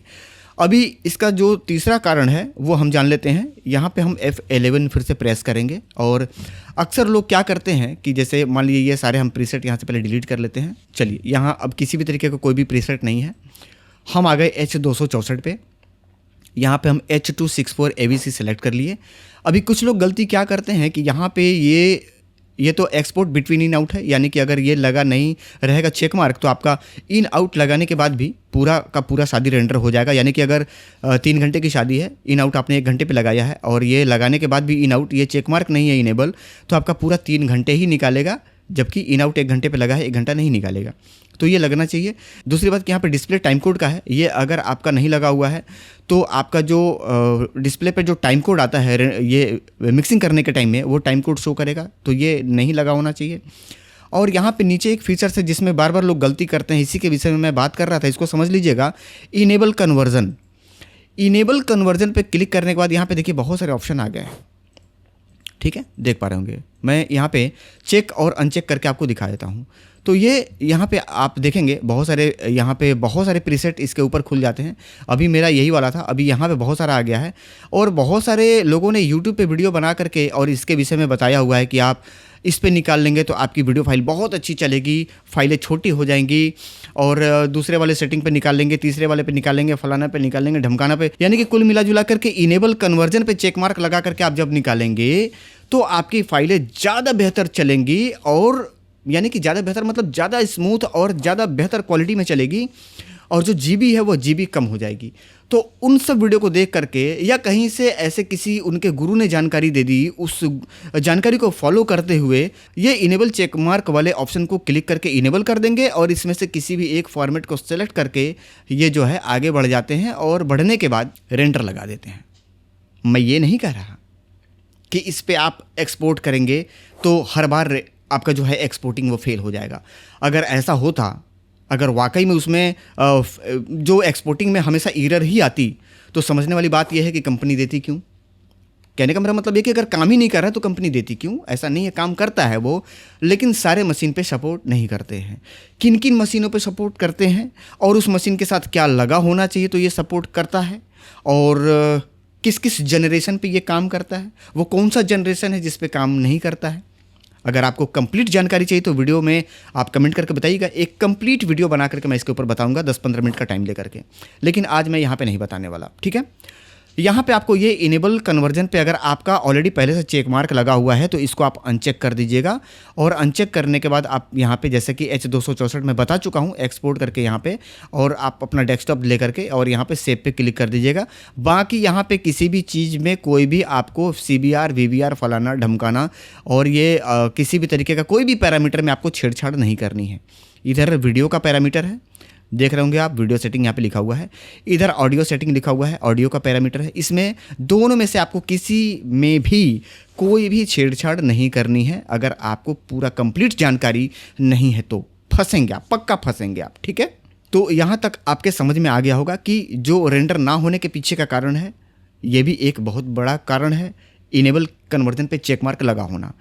[SPEAKER 1] अभी इसका जो तीसरा कारण है वो हम जान लेते हैं। यहाँ पे हम F11 फिर से प्रेस करेंगे और अक्सर लोग क्या करते हैं कि जैसे मान लीजिए ये सारे हम प्रीसेट यहाँ से पहले डिलीट कर लेते हैं। चलिए, यहाँ अब किसी भी तरीके का कोई भी प्रीसेट नहीं है। हम आ गए H264 पे। यहाँ पे हम H264 ABC सेलेक्ट कर लिए। अभी कुछ लोग गलती क्या करते हैं कि यहाँ पे ये तो एक्सपोर्ट बिटवीन इन आउट है, यानी कि अगर ये लगा नहीं रहेगा चेक मार्क तो आपका इन आउट लगाने के बाद भी पूरा का पूरा शादी रेंडर हो जाएगा। यानी कि अगर 3 घंटे की शादी है, इन आउट आपने 1 घंटे पे लगाया है और ये लगाने के बाद भी इन आउट ये चेक मार्क नहीं है इनेबल, तो आपका पूरा 3 घंटे ही निकालेगा, जबकि इन आउट 1 घंटे पे लगा है 1 घंटा नहीं निकालेगा। तो ये लगना चाहिए। दूसरी बात कि यहाँ पे डिस्प्ले टाइम कोड का है, ये अगर आपका नहीं लगा हुआ है तो आपका जो डिस्प्ले पे जो टाइम कोड आता है ये मिक्सिंग करने के टाइम में वो टाइम कोड शो करेगा, तो ये नहीं लगा होना चाहिए। और यहाँ पे नीचे एक फीचर है जिसमें बार बार लोग गलती करते हैं, इसी के विषय में मैं बात कर रहा था, इसको समझ लीजिएगा। Enable conversion. इनेबल कन्वर्जन पे क्लिक करने के बाद यहाँ पे देखिए बहुत सारे ऑप्शन आ गए हैं। ठीक है, देख पा रहे होंगे। मैं यहाँ पे चेक और अनचेक करके आपको दिखा देता हूँ। तो ये यहाँ पे आप देखेंगे बहुत सारे प्रीसेट इसके ऊपर खुल जाते हैं। अभी मेरा यही वाला था, अभी यहाँ पे बहुत सारा आ गया है और बहुत सारे लोगों ने यूट्यूब पे वीडियो बना करके और इसके विषय में बताया हुआ है कि आप इस पे निकाल लेंगे तो आपकी वीडियो फाइल बहुत अच्छी चलेगी, फाइलें छोटी हो जाएंगी, और दूसरे वाले सेटिंग पे निकाल लेंगे, तीसरे वाले पे निकाल लेंगे, फलाना पे निकाल लेंगे, ढमकाना पे, यानी कि कुल मिला जुला करके इनेबल कन्वर्जन पे चेक मार्क लगा करके आप जब निकालेंगे तो आपकी फाइलें ज़्यादा बेहतर चलेंगी। और यानी कि ज़्यादा बेहतर मतलब ज़्यादा स्मूथ और ज़्यादा बेहतर क्वालिटी में चलेगी, और जो जीबी है वो जीबी कम हो जाएगी। तो उन सब वीडियो को देख करके या कहीं से ऐसे किसी उनके गुरु ने जानकारी दे दी, उस जानकारी को फॉलो करते हुए ये इनेबल चेक मार्क वाले ऑप्शन को क्लिक करके इनेबल कर देंगे और इसमें से किसी भी एक फॉर्मेट को सेलेक्ट करके ये जो है आगे बढ़ जाते हैं और बढ़ने के बाद रेंडर लगा देते हैं। मैं ये नहीं कह रहा कि इस पे आप एक्सपोर्ट करेंगे तो हर बार आपका जो है एक्सपोर्टिंग वो फेल हो जाएगा। अगर ऐसा होता, अगर वाकई में उसमें जो एक्सपोर्टिंग में हमेशा एरर ही आती, तो समझने वाली बात यह है कि कंपनी देती क्यों। कहने का मेरा मतलब ये कि अगर काम ही नहीं कर रहा तो कंपनी देती क्यों। ऐसा नहीं है, काम करता है वो, लेकिन सारे मशीन पे सपोर्ट नहीं करते हैं। किन किन मशीनों पे सपोर्ट करते हैं और उस मशीन के साथ क्या लगा होना चाहिए तो ये सपोर्ट करता है, और किस किस जनरेशन पे ये काम करता है, वो कौन सा जनरेशन है जिस पे काम नहीं करता है। अगर आपको कंप्लीट जानकारी चाहिए तो वीडियो में आप कमेंट करके बताइएगा, एक कंप्लीट वीडियो बना करके मैं इसके ऊपर बताऊंगा 10-15 मिनट का टाइम लेकर के। लेकिन आज मैं यहाँ पे नहीं बताने वाला, ठीक है। यहाँ पे आपको ये इनेबल कन्वर्जन पे अगर आपका ऑलरेडी पहले से चेक मार्क लगा हुआ है तो इसको आप अनचेक कर दीजिएगा, और अनचेक करने के बाद आप यहाँ पे जैसे कि H264 में बता चुका हूँ, एक्सपोर्ट करके यहाँ पे, और आप अपना डेस्कटॉप ले करके और यहाँ पे सेव पे क्लिक कर दीजिएगा। बाकी यहाँ पे किसी भी चीज़ में कोई भी आपको CBR VBR फलाना ढमकाना और ये किसी भी तरीके का कोई भी पैरामीटर में आपको छेड़छाड़ नहीं करनी है। इधर वीडियो का पैरामीटर है, देख रहे होंगे आप, वीडियो सेटिंग यहाँ पे लिखा हुआ है, इधर ऑडियो सेटिंग लिखा हुआ है, ऑडियो का पैरामीटर है। इसमें दोनों में से आपको किसी में भी कोई भी छेड़छाड़ नहीं करनी है। अगर आपको पूरा कंप्लीट जानकारी नहीं है तो फंसेंगे आप, पक्का फंसेंगे आप, ठीक है। तो यहाँ तक आपके समझ में आ गया होगा कि जो रेंडर ना होने के पीछे का कारण है, ये भी एक बहुत बड़ा कारण है, इनेबल कन्वर्जन पे चेक मार्क लगा होना।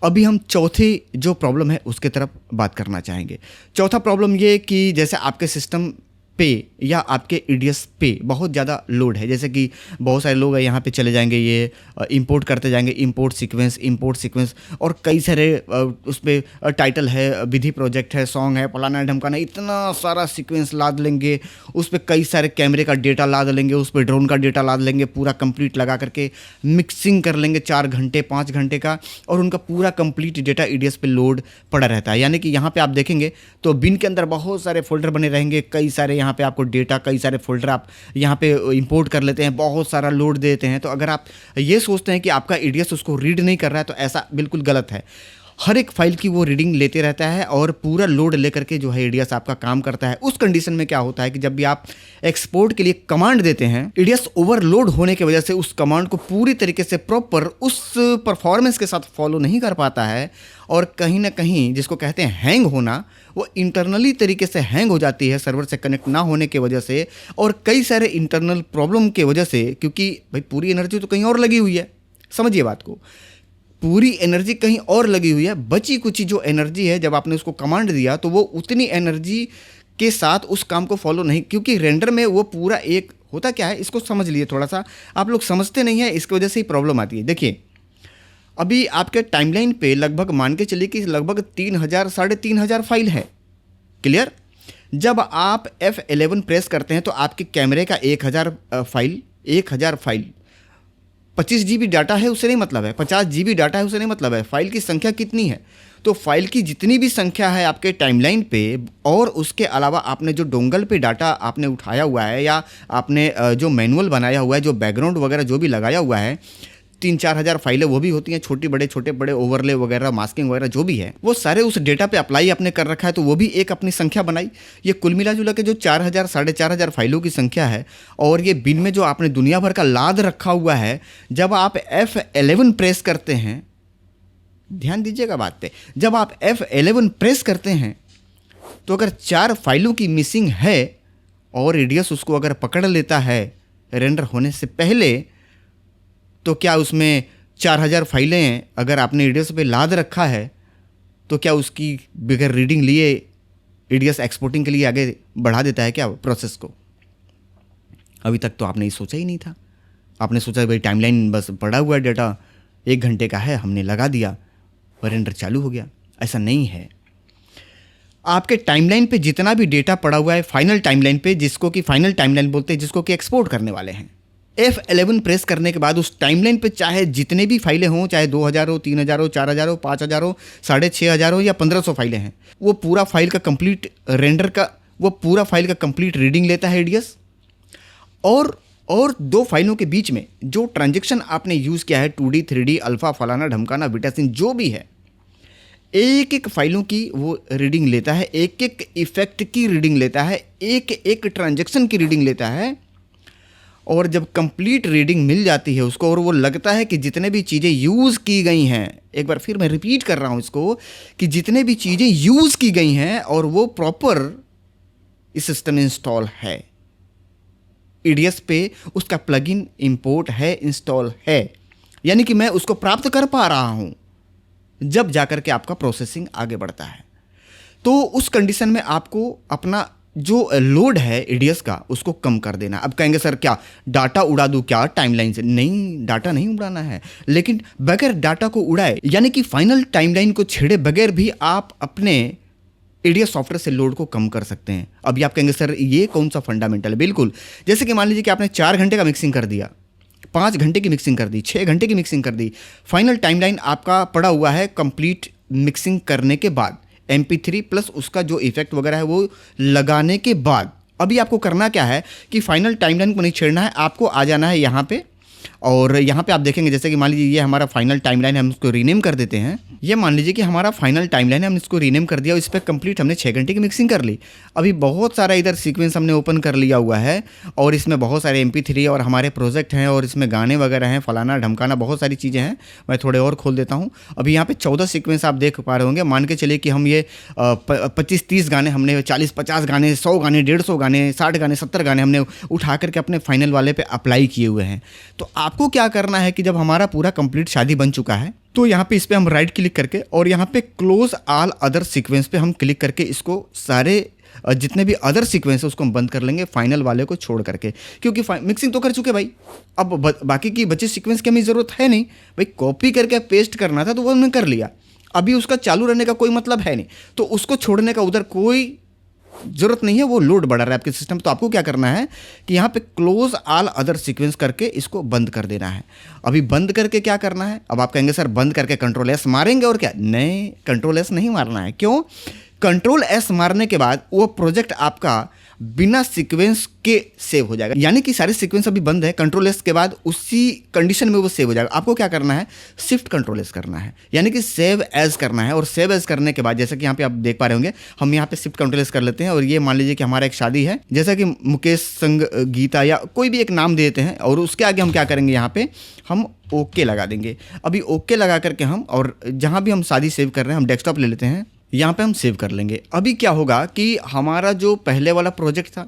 [SPEAKER 1] अभी हम चौथी जो प्रॉब्लम है उसके तरफ बात करना चाहेंगे। चौथा प्रॉब्लम ये कि जैसे आपके सिस्टम पे या आपके ईडीएस पे बहुत ज़्यादा लोड है, जैसे कि बहुत सारे लोग यहाँ पे चले जाएंगे, ये इंपोर्ट करते जाएंगे, इंपोर्ट सीक्वेंस और कई सारे उस पर टाइटल है, विधि प्रोजेक्ट है, सॉन्ग है, फलाना ढमकाना, इतना सारा सीक्वेंस लाद लेंगे, उस पर कई सारे कैमरे का डेटा लाद लेंगे, उस पर ड्रोन का डेटा लाद लेंगे, पूरा कंप्लीट लगा करके मिक्सिंग कर लेंगे 4 घंटे 5 घंटे का, और उनका पूरा कंप्लीट डेटा ईडीएस पे लोड पड़ा रहता है। यानी कि यहाँ पे आप देखेंगे तो बिन के अंदर बहुत सारे फोल्डर बने रहेंगे, कई सारे यहाँ पे आपको डेटा, कई सारे फोल्डर आप यहाँ पे इंपोर्ट कर लेते हैं, बहुत सारा लोड देते हैं। तो अगर आप ये सोचते हैं कि आपका ईडीएस उसको रीड नहीं कर रहा है तो ऐसा बिल्कुल गलत है। हर एक फाइल की वो रीडिंग लेते रहता है और पूरा लोड लेकर के जो है ईडीएस आपका काम करता है। उस कंडीशन में क्या होता है कि जब भी आप एक्सपोर्ट के लिए कमांड देते हैं, ईडीएस ओवरलोड होने की वजह से उस कमांड को पूरी तरीके से प्रॉपर उस परफॉर्मेंस के साथ फॉलो नहीं कर पाता है, और कहीं ना कहीं जिसको कहते हैं हैंग होना, वो इंटरनली तरीके से हैंग हो जाती है सर्वर से कनेक्ट ना होने की वजह से, और कई सारे इंटरनल प्रॉब्लम की वजह से, क्योंकि भाई पूरी एनर्जी तो कहीं और लगी हुई है, समझिए बात को, पूरी एनर्जी कहीं और लगी हुई है, बची कुछ जो एनर्जी है जब आपने उसको कमांड दिया तो वो उतनी एनर्जी के साथ उस काम को फॉलो नहीं, क्योंकि रेंडर में वो पूरा एक होता क्या है, इसको समझ लिए थोड़ा सा, आप लोग समझते नहीं है, इसकी वजह से ही प्रॉब्लम आती है। देखिए अभी आपके टाइमलाइन पे लगभग मान के चलिए कि लगभग 3000 3500 फाइल है, क्लियर। जब आप F11 प्रेस करते हैं तो आपके कैमरे का 1000 फाइल 25 GB डाटा है उससे नहीं मतलब है, 50 GB डाटा है उससे नहीं मतलब है, फाइल की संख्या कितनी है। तो फाइल की जितनी भी संख्या है आपके टाइमलाइन पे, और उसके अलावा आपने जो डोंगल पे डाटा आपने उठाया हुआ है, या आपने जो मैनुअल बनाया हुआ है, जो बैकग्राउंड वगैरह जो भी लगाया हुआ है, 3-4 हज़ार फाइलें वो भी होती हैं, छोटे बड़े ओवरले वगैरह, मास्किंग वगैरह जो भी है, वो सारे उस डेटा पे अप्लाई आपने कर रखा है, तो वो भी एक अपनी संख्या बनाई। ये कुल मिला जुला के जो 4000 4500 फाइलों की संख्या है, और ये बिन में जो आपने दुनिया भर का लाद रखा हुआ है, जब आप F11 प्रेस करते हैं, ध्यान दीजिएगा बात पे, जब आप F11 प्रेस करते हैं तो अगर 4 फाइलों की मिसिंग है और ईडीएस उसको अगर पकड़ लेता है रेंडर होने से पहले, तो क्या उसमें 4000 फाइलें अगर आपने ईडीएस पे लाद रखा है तो क्या उसकी बगैर रीडिंग लिए ईडीएस एक्सपोर्टिंग के लिए आगे बढ़ा देता है क्या प्रोसेस को? अभी तक तो आपने ये सोचा ही नहीं था। आपने सोचा भाई टाइमलाइन बस पड़ा हुआ डेटा 1 घंटे का है, हमने लगा दिया और रेंडर चालू हो गया। ऐसा नहीं है। आपके टाइमलाइन पे जितना भी डेटा पड़ा हुआ है फाइनल टाइमलाइन पे, जिसको कि फाइनल टाइमलाइन बोलते हैं, जिसको कि एक्सपोर्ट करने वाले हैं, F11 प्रेस करने के बाद उस टाइमलाइन पे चाहे जितने भी फाइलें हों, चाहे 2000 हो, 3000 हो, 4000 हो, 5000 हो, 6500 हो या 1500 फाइलें हैं, वो पूरा फाइल का कंप्लीट रेंडर का, वो पूरा फाइल का कंप्लीट रीडिंग लेता है ईडीएस। और 2 फाइलों के बीच में जो ट्रांजेक्शन आपने यूज़ किया है, 2D 3D अल्फ़ा फलाना ढमकाना बीटासिन जो भी है, एक एक फाइलों की वो रीडिंग लेता है, एक एक इफेक्ट की रीडिंग लेता है, एक एक ट्रांजेक्शन की रीडिंग लेता है। और जब कंप्लीट रीडिंग मिल जाती है उसको, और वो लगता है कि जितने भी चीज़ें यूज़ की गई हैं, एक बार फिर मैं रिपीट कर रहा हूँ इसको, कि जितने भी चीज़ें यूज़ की गई हैं और वो प्रॉपर इस सिस्टम में इंस्टॉल है, ईडीएस पे उसका प्लगइन इंपोर्ट है, इंस्टॉल है, यानी कि मैं उसको प्राप्त कर पा रहा हूँ, जब जाकर के आपका प्रोसेसिंग आगे बढ़ता है। तो उस कंडीशन में आपको अपना जो लोड है ईडीएस का उसको कम कर देना। अब कहेंगे सर क्या डाटा उड़ा दूं क्या टाइमलाइन से? नहीं, डाटा नहीं उड़ाना है, लेकिन बगैर डाटा को उड़ाए, यानी कि फाइनल टाइमलाइन को छेड़े बगैर भी आप अपने ईडीएस सॉफ्टवेयर से लोड को कम कर सकते हैं। अभी आप कहेंगे सर ये कौन सा फंडामेंटल है? बिल्कुल, जैसे कि मान लीजिए कि आपने 4 घंटे का मिक्सिंग कर दिया, 5 घंटे की मिक्सिंग कर दी, 6 घंटे की मिक्सिंग कर दी, फाइनल टाइमलाइन आपका पड़ा हुआ है कंप्लीट मिक्सिंग करने के बाद, MP3 प्लस उसका जो इफेक्ट वगैरह है वो लगाने के बाद, अभी आपको करना क्या है कि फाइनल टाइमलाइन को नहीं छेड़ना है, आपको आ जाना है यहाँ पे, और यहाँ पे आप देखेंगे जैसे कि मान लीजिए ये हमारा फाइनल टाइमलाइन है, हम इसको रीनेम कर देते हैं। ये मान लीजिए कि हमारा फाइनल टाइमलाइन है, हमने इसको रीनेम कर दिया और इस पर कंप्लीट हमने 6 घंटे की मिक्सिंग कर ली। अभी बहुत सारा इधर सीक्वेंस हमने ओपन कर लिया हुआ है और इसमें बहुत सारे MP3 और हमारे प्रोजेक्ट हैं और इसमें गाने वगैरह हैं, फलाना ढमकाना बहुत सारी चीज़ें हैं। मैं थोड़े और खोल देता हूँ। अभी यहाँ पे 14 सीक्वेंस आप देख पा रहे होंगे। मान के चलिए कि हम ये 25-30 गाने हमने, 40-50 गाने, 100 गाने, 150 गाने, 60 गाने, 70 गाने हमने उठा करके अपने फाइनल वाले पे अप्लाई किए हुए हैं। तो आपको क्या करना है कि जब हमारा पूरा कंप्लीट शादी बन चुका है तो यहाँ पे इस पे हम राइट क्लिक करके और यहाँ पे क्लोज ऑल अदर सीक्वेंस पे हम क्लिक करके इसको सारे जितने भी अदर सीक्वेंस है उसको हम बंद कर लेंगे फाइनल वाले को छोड़ करके, क्योंकि मिक्सिंग तो कर चुके भाई। अब बाकी की बचे सीक्वेंस की हमें ज़रूरत है नहीं भाई, कॉपी करके पेस्ट करना था तो वो हमने कर लिया, अभी उसका चालू रहने का कोई मतलब है नहीं, तो उसको छोड़ने का उधर कोई जरूरत नहीं है, वो लोड बढ़ा रहा है आपके सिस्टम। तो आपको क्या करना है कि यहाँ पे क्लोज ऑल अदर सीक्वेंस करके इसको बंद कर देना है। अभी बंद करके क्या करना है, अब आप कहेंगे सर बंद करके कंट्रोल एस मारेंगे और क्या, नहीं कंट्रोल एस नहीं मारना है। क्यों, कंट्रोल एस मारने के बाद वो प्रोजेक्ट आपका बिना सीक्वेंस के सेव हो जाएगा, यानी कि सारे सीक्वेंस अभी बंद है, कंट्रोल एस के बाद उसी कंडीशन में वो सेव हो जाएगा। आपको क्या करना है, शिफ्ट कंट्रोल एस करना है, यानी कि सेव एज करना है। और सेव एज करने के बाद जैसा कि यहाँ पे आप देख पा रहे होंगे, हम यहाँ पे शिफ्ट कंट्रोल एस कर लेते हैं। और ये मान लीजिए कि हमारा एक शादी है, जैसा कि मुकेश संग गीता या कोई भी एक नाम देते हैं, और उसके आगे हम क्या करेंगे, यहाँ पे हम ओके लगा देंगे। अभी ओके लगा करके हम, और जहाँ भी हम शादी सेव कर रहे हैं हम डेस्कटॉप ले लेते हैं, यहाँ पे हम सेव कर लेंगे। अभी क्या होगा कि हमारा जो पहले वाला प्रोजेक्ट था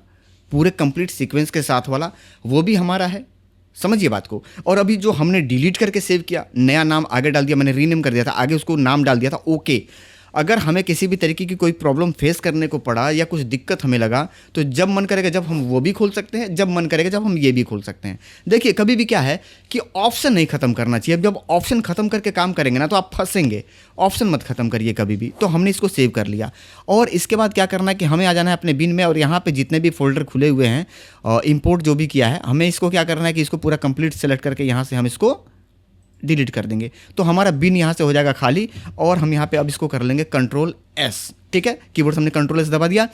[SPEAKER 1] पूरे कंप्लीट सीक्वेंस के साथ वाला, वो भी हमारा है, समझिए बात को। और अभी जो हमने डिलीट करके सेव किया, नया नाम आगे डाल दिया, मैंने रीनेम कर दिया था, आगे उसको नाम डाल दिया था ओके। अगर हमें किसी भी तरीके की कोई प्रॉब्लम फेस करने को पड़ा या कुछ दिक्कत हमें लगा, तो जब मन करेगा जब हम वो भी खोल सकते हैं, जब मन करेगा जब हम ये भी खोल सकते हैं। देखिए कभी भी क्या है कि ऑप्शन नहीं खत्म करना चाहिए। जब ऑप्शन खत्म करके काम करेंगे ना तो आप फंसेंगे, ऑप्शन मत खत्म करिए कभी भी। तो हमने इसको सेव कर लिया, और इसके बाद क्या करना है कि हमें आ जाना है अपने बिन में, और यहाँ पे जितने भी फोल्डर खुले हुए हैं, इंपोर्ट जो भी किया है, हमें इसको क्या करना है कि इसको पूरा कंप्लीट सेलेक्ट करके यहाँ से हम इसको डिलीट कर देंगे। तो हमारा बिन यहाँ से हो जाएगा खाली, और हम यहाँ पे अब इसको कर लेंगे कंट्रोल एस। ठीक है, कीबोर्ड से हमने कंट्रोल एस दबा दिया।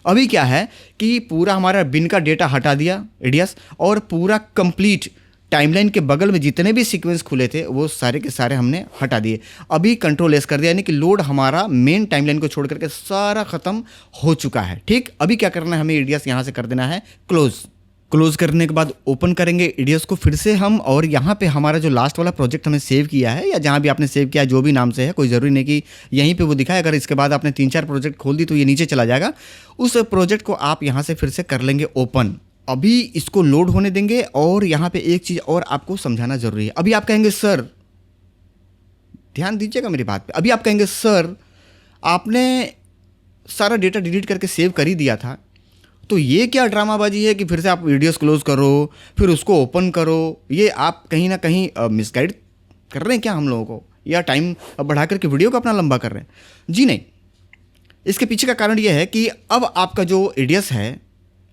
[SPEAKER 1] अभी क्या है कि पूरा हमारा बिन का डेटा हटा दिया एडीएस, और पूरा कंप्लीट टाइमलाइन के बगल में जितने भी सीक्वेंस खुले थे वो सारे के सारे हमने हटा दिए। अभी कंट्रोल एस कर दिया, यानी कि लोड हमारा मेन टाइमलाइन को छोड़ करके सारा खत्म हो चुका है। ठीक, अभी क्या करना है, हमें एडीएस यहाँ से कर देना है क्लोज करने के बाद ओपन करेंगे एडीएस को फिर से हम, और यहाँ पे हमारा जो लास्ट वाला प्रोजेक्ट हमें सेव किया है, या जहाँ भी आपने सेव किया है जो भी नाम से है, कोई ज़रूरी नहीं कि यहीं पे वो दिखाए। अगर इसके बाद आपने 3-4 प्रोजेक्ट खोल दी तो ये नीचे चला जाएगा। उस प्रोजेक्ट को आप यहाँ से फिर से कर लेंगे ओपन। अभी इसको लोड होने देंगे, और यहाँ पे एक चीज़ और आपको समझाना ज़रूरी है। अभी आप कहेंगे सर, ध्यान दीजिएगा मेरी बात पे, अभी आप कहेंगे सर आपने सारा डेटा डिलीट करके सेव कर ही दिया था, तो ये क्या ड्रामाबाजी है कि फिर से आप वीडियोस क्लोज करो फिर उसको ओपन करो। ये आप कहीं ना कहीं मिसगाइड कर रहे हैं क्या हम लोगों को, या टाइम बढ़ा करके वीडियो को अपना लंबा कर रहे हैं? जी नहीं, इसके पीछे का कारण ये है कि अब आपका जो एडीएस है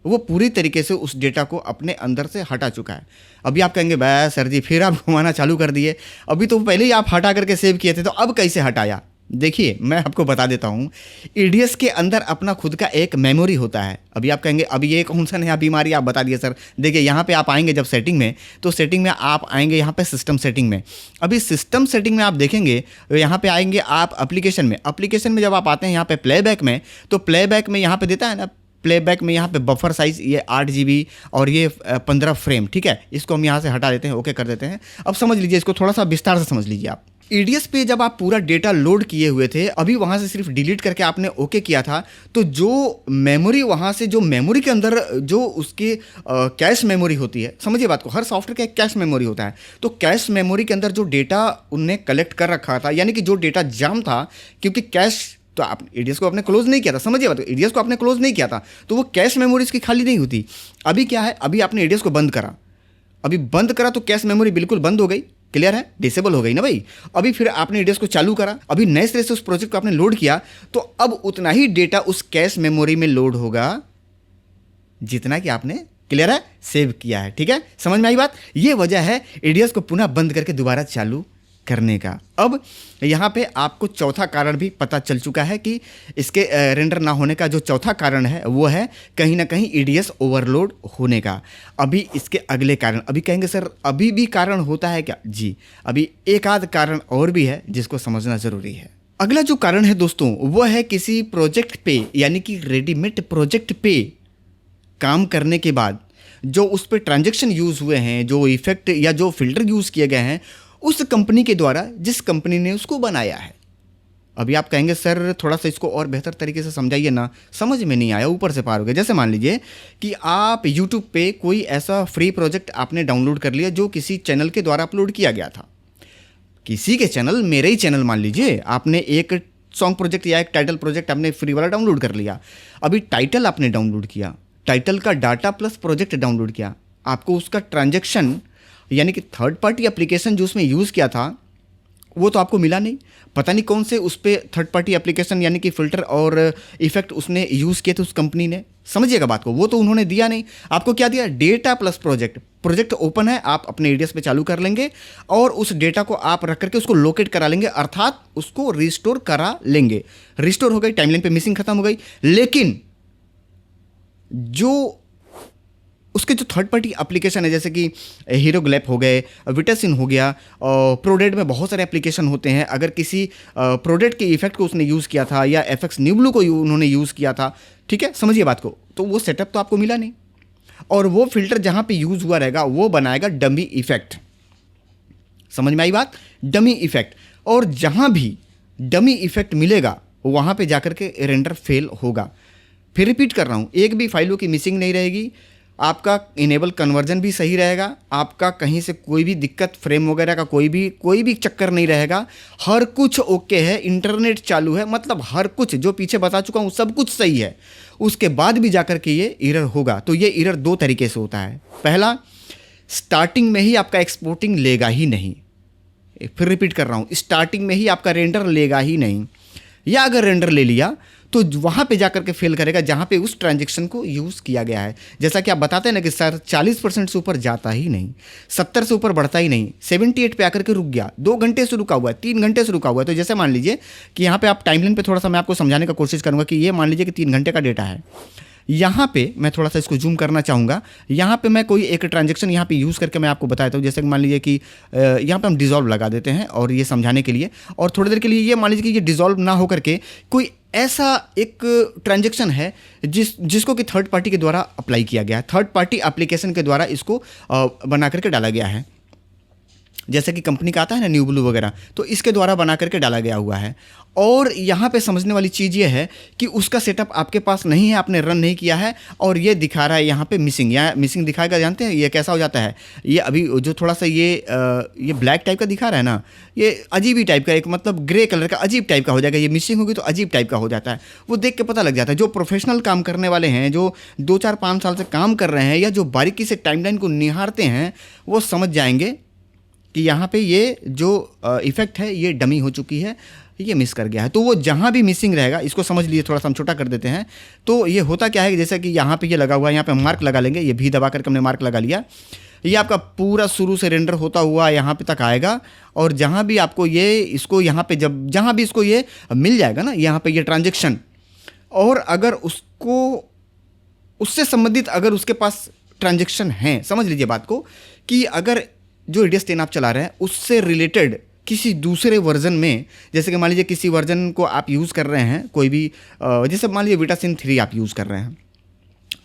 [SPEAKER 1] वो पूरी तरीके से उस डेटा को अपने अंदर से हटा चुका है। अभी आप कहेंगे बस सर जी फिर आप घुमाना चालू कर दिए, अभी तो पहले ही आप हटा करके सेव किए थे, तो अब कैसे हटाया? देखिए मैं आपको बता देता हूँ, एडीएस के अंदर अपना खुद का एक मेमोरी होता है। अभी आप कहेंगे अब ये कौन सा नया बीमारी आप बता दिए सर। देखिए यहाँ पे आप आएंगे जब सेटिंग में, तो सेटिंग में आप आएंगे यहाँ पे सिस्टम सेटिंग में। अभी सिस्टम सेटिंग में आप देखेंगे यहाँ पे आएंगे आप एप्लीकेशन में जब आप आते हैं यहाँ पे प्लेबैक में, तो प्लेबैक में यहाँ पे देता है ना, प्लेबैक में यहाँ पे बफर साइज ये 8 GB और ये 15 फ्रेम। ठीक है, इसको हम यहाँ से हटा देते हैं, ओके कर देते हैं। अब समझ लीजिए, इसको थोड़ा सा विस्तार से समझ लीजिए आप। एडीएस पे जब आप पूरा डेटा लोड किए हुए थे, अभी वहाँ से सिर्फ डिलीट करके आपने ओके किया था, तो जो मेमोरी वहाँ से, जो मेमोरी के अंदर जो उसकी कैश मेमोरी होती है, समझिए बात को, हर सॉफ्टवेयर का एक कैश मेमोरी होता है, तो कैश मेमोरी के अंदर जो डेटा उनने कलेक्ट कर रखा था, यानी कि जो डेटा जाम था, क्योंकि कैश तो आप एडीएस को आपने क्लोज नहीं किया था, समझिए बात, एडीएस को आपने क्लोज नहीं किया था, तो वो कैश मेमोरी इसकी खाली नहीं होती। अभी क्या है, अभी आपने एडीएस को बंद करा, अभी बंद करा तो कैश मेमोरी बिल्कुल बंद हो गई, क्लियर है, डिसेबल हो गई ना भाई। अभी फिर आपने एडीएस को चालू करा, अभी नए सिरे से उस प्रोजेक्ट को आपने लोड किया, तो अब उतना ही डेटा उस कैश मेमोरी में लोड होगा जितना कि आपने, क्लियर है, सेव किया है। ठीक है, समझ में आई बात? ये वजह है एडीएस को पुनः बंद करके दोबारा चालू करने का। अब यहाँ पे आपको चौथा कारण भी पता चल चुका है कि इसके रेंडर ना होने का जो चौथा कारण है वो है कहीं ना कहीं एडीएस ओवरलोड होने का। अभी इसके अगले कारण, अभी कहेंगे सर अभी भी कारण होता है क्या? जी, अभी एक आध कारण और भी है जिसको समझना ज़रूरी है। अगला जो कारण है दोस्तों वो है किसी प्रोजेक्ट पे, यानी कि रेडीमेड प्रोजेक्ट पे काम करने के बाद जो उस पर ट्रांजेक्शन यूज़ हुए हैं, जो इफेक्ट या जो फिल्टर यूज़ किए गए हैं उस कंपनी के द्वारा, जिस कंपनी ने उसको बनाया है। अभी आप कहेंगे सर थोड़ा सा इसको और बेहतर तरीके से समझाइए ना, समझ में नहीं आया, ऊपर से पार हो गया। जैसे मान लीजिए कि आप YouTube पे कोई ऐसा फ्री प्रोजेक्ट आपने डाउनलोड कर लिया जो किसी चैनल के द्वारा अपलोड किया गया था, किसी के चैनल, मेरे ही चैनल मान लीजिए, आपने एक सॉन्ग प्रोजेक्ट या एक टाइटल प्रोजेक्ट आपने फ्री वाला डाउनलोड कर लिया। अभी टाइटल आपने डाउनलोड किया, टाइटल का डाटा प्लस प्रोजेक्ट डाउनलोड किया, आपको उसका ट्रांजैक्शन यानी कि थर्ड पार्टी एप्लीकेशन जो उसमें यूज़ किया था वो तो आपको मिला नहीं। पता नहीं कौन से उस पर थर्ड पार्टी एप्लीकेशन यानी कि फ़िल्टर और इफेक्ट उसने यूज़ किए थे उस कंपनी ने, समझिएगा बात को, वो तो उन्होंने दिया नहीं। आपको क्या दिया? Data plus project. Project open है, आप अपने एडीएस पे चालू कर लेंगे और उस डेटा को आप रख करके उसको लोकेट करा लेंगे, अर्थात उसको रिस्टोर करा लेंगे। रिस्टोर हो गई, टाइमलाइन पे मिसिंग खत्म हो गई। लेकिन जो उसके जो थर्ड पार्टी एप्लीकेशन है जैसे कि हीरोग्लिफ हो गए, विटासिन हो गया, प्रोडेट में बहुत सारे एप्लीकेशन होते हैं। अगर किसी प्रोडेट के इफेक्ट को उसने यूज़ किया था या एफएक्स न्यूब्लू को उन्होंने यूज़ किया था, ठीक है, समझिए बात को, तो वो सेटअप तो आपको मिला नहीं। और वो फिल्टर जहाँ पे यूज़ हुआ रहेगा वो बनाएगा डमी इफेक्ट। समझ में आई बात? Dummy effect. और जहाँ भी डमी इफेक्ट मिलेगा वहाँ पे जाकर के रेंडर फेल होगा। फिर रिपीट कर रहा हूँ, एक भी फाइलों की मिसिंग नहीं रहेगी, आपका इनेबल कन्वर्जन भी सही रहेगा, आपका कहीं से कोई भी दिक्कत फ्रेम वगैरह का कोई भी चक्कर नहीं रहेगा। हर कुछ ओके है, इंटरनेट चालू है, मतलब हर कुछ जो पीछे बता चुका हूँ सब कुछ सही है। उसके बाद भी जाकर के ये एरर होगा। तो ये एरर दो तरीके से होता है। पहला, स्टार्टिंग में ही आपका एक्सपोर्टिंग लेगा ही नहीं। फिर रिपीट कर रहा हूँ, स्टार्टिंग में ही आपका रेंडर लेगा ही नहीं, या अगर रेंडर ले लिया तो वहाँ पे जाकर के फेल करेगा जहाँ पे उस ट्रांजैक्शन को यूज़ किया गया है। जैसा कि आप बताते हैं ना कि सर 40% से ऊपर जाता ही नहीं, 70 से ऊपर बढ़ता ही नहीं, 78 पे आकर के रुक गया, 2 घंटे से रुका हुआ है, 3 घंटे से रुका हुआ है। तो जैसे मान लीजिए कि यहाँ पे आप टाइमलाइन पे थोड़ा सा मैं आपको समझाने का कोशिश करूँगा कि ये मान लीजिए कि 3 घंटे का डेटा है। यहाँ पे मैं थोड़ा सा इसको जूम करना चाहूँगा। यहाँ पे मैं कोई एक ट्रांजैक्शन यहाँ पे यूज़ करके मैं आपको बताता हूँ। जैसे कि मान लीजिए कि यहाँ पे हम डिज़ोल्व लगा देते हैं और ये समझाने के लिए, और थोड़ी देर के लिए ये मान लीजिए कि ये डिज़ोल्व ना हो करके कोई ऐसा एक ट्रांजैक्शन है जिसको कि थर्ड पार्टी के द्वारा अप्लाई किया गया है, थर्ड पार्टी एप्लीकेशन के द्वारा इसको बना करके डाला गया है। जैसे कि कंपनी का आता है ना न्यूब्लू वगैरह, तो इसके द्वारा बना करके डाला गया हुआ है। और यहाँ पे समझने वाली चीज़ ये है कि उसका सेटअप आपके पास नहीं है, आपने रन नहीं किया है, और ये दिखा रहा है यहाँ पे मिसिंग, या मिसिंग दिखाएगा। जानते हैं ये कैसा हो जाता है? ये अभी जो थोड़ा सा ये ब्लैक टाइप का दिखा रहा है ना, ये अजीब ही टाइप का, एक मतलब ग्रे कलर का अजीब टाइप का हो जाएगा। ये मिसिंग होगी तो अजीब टाइप का हो जाता है, वो देख के पता लग जाता है। जो प्रोफेशनल काम करने वाले हैं, जो 2, 4, 5 साल से काम कर रहे हैं, या जो बारीकी से टाइमलाइन को निहारते हैं, वो समझ जाएंगे कि यहाँ पे ये जो इफेक्ट है ये डमी हो चुकी है, ये मिस कर गया है। तो वो जहाँ भी मिसिंग रहेगा, इसको समझ लीजिए, थोड़ा सा हम छोटा कर देते हैं। तो ये होता क्या है कि जैसे कि यहाँ पे ये लगा हुआ है, यहाँ पे मार्क लगा लेंगे, ये भी दबा करके हमने मार्क लगा लिया। ये आपका पूरा शुरू से रेंडर होता हुआ यहाँ पे तक आएगा, और जहाँ भी आपको ये इसको यहाँ पे जहाँ भी इसको ये मिल जाएगा ना, यहाँ पे ये ट्रांजेक्शन, और अगर उसको उससे संबंधित अगर उसके पास ट्रांजेक्शन हैं, समझ लीजिए बात को, कि अगर जो एडीएस 10 आप चला रहे हैं उससे रिलेटेड किसी दूसरे वर्जन में, जैसे कि मान लीजिए किसी वर्जन को आप यूज़ कर रहे हैं, कोई भी जैसे मान लीजिए विटासिन 3 आप यूज़ कर रहे हैं,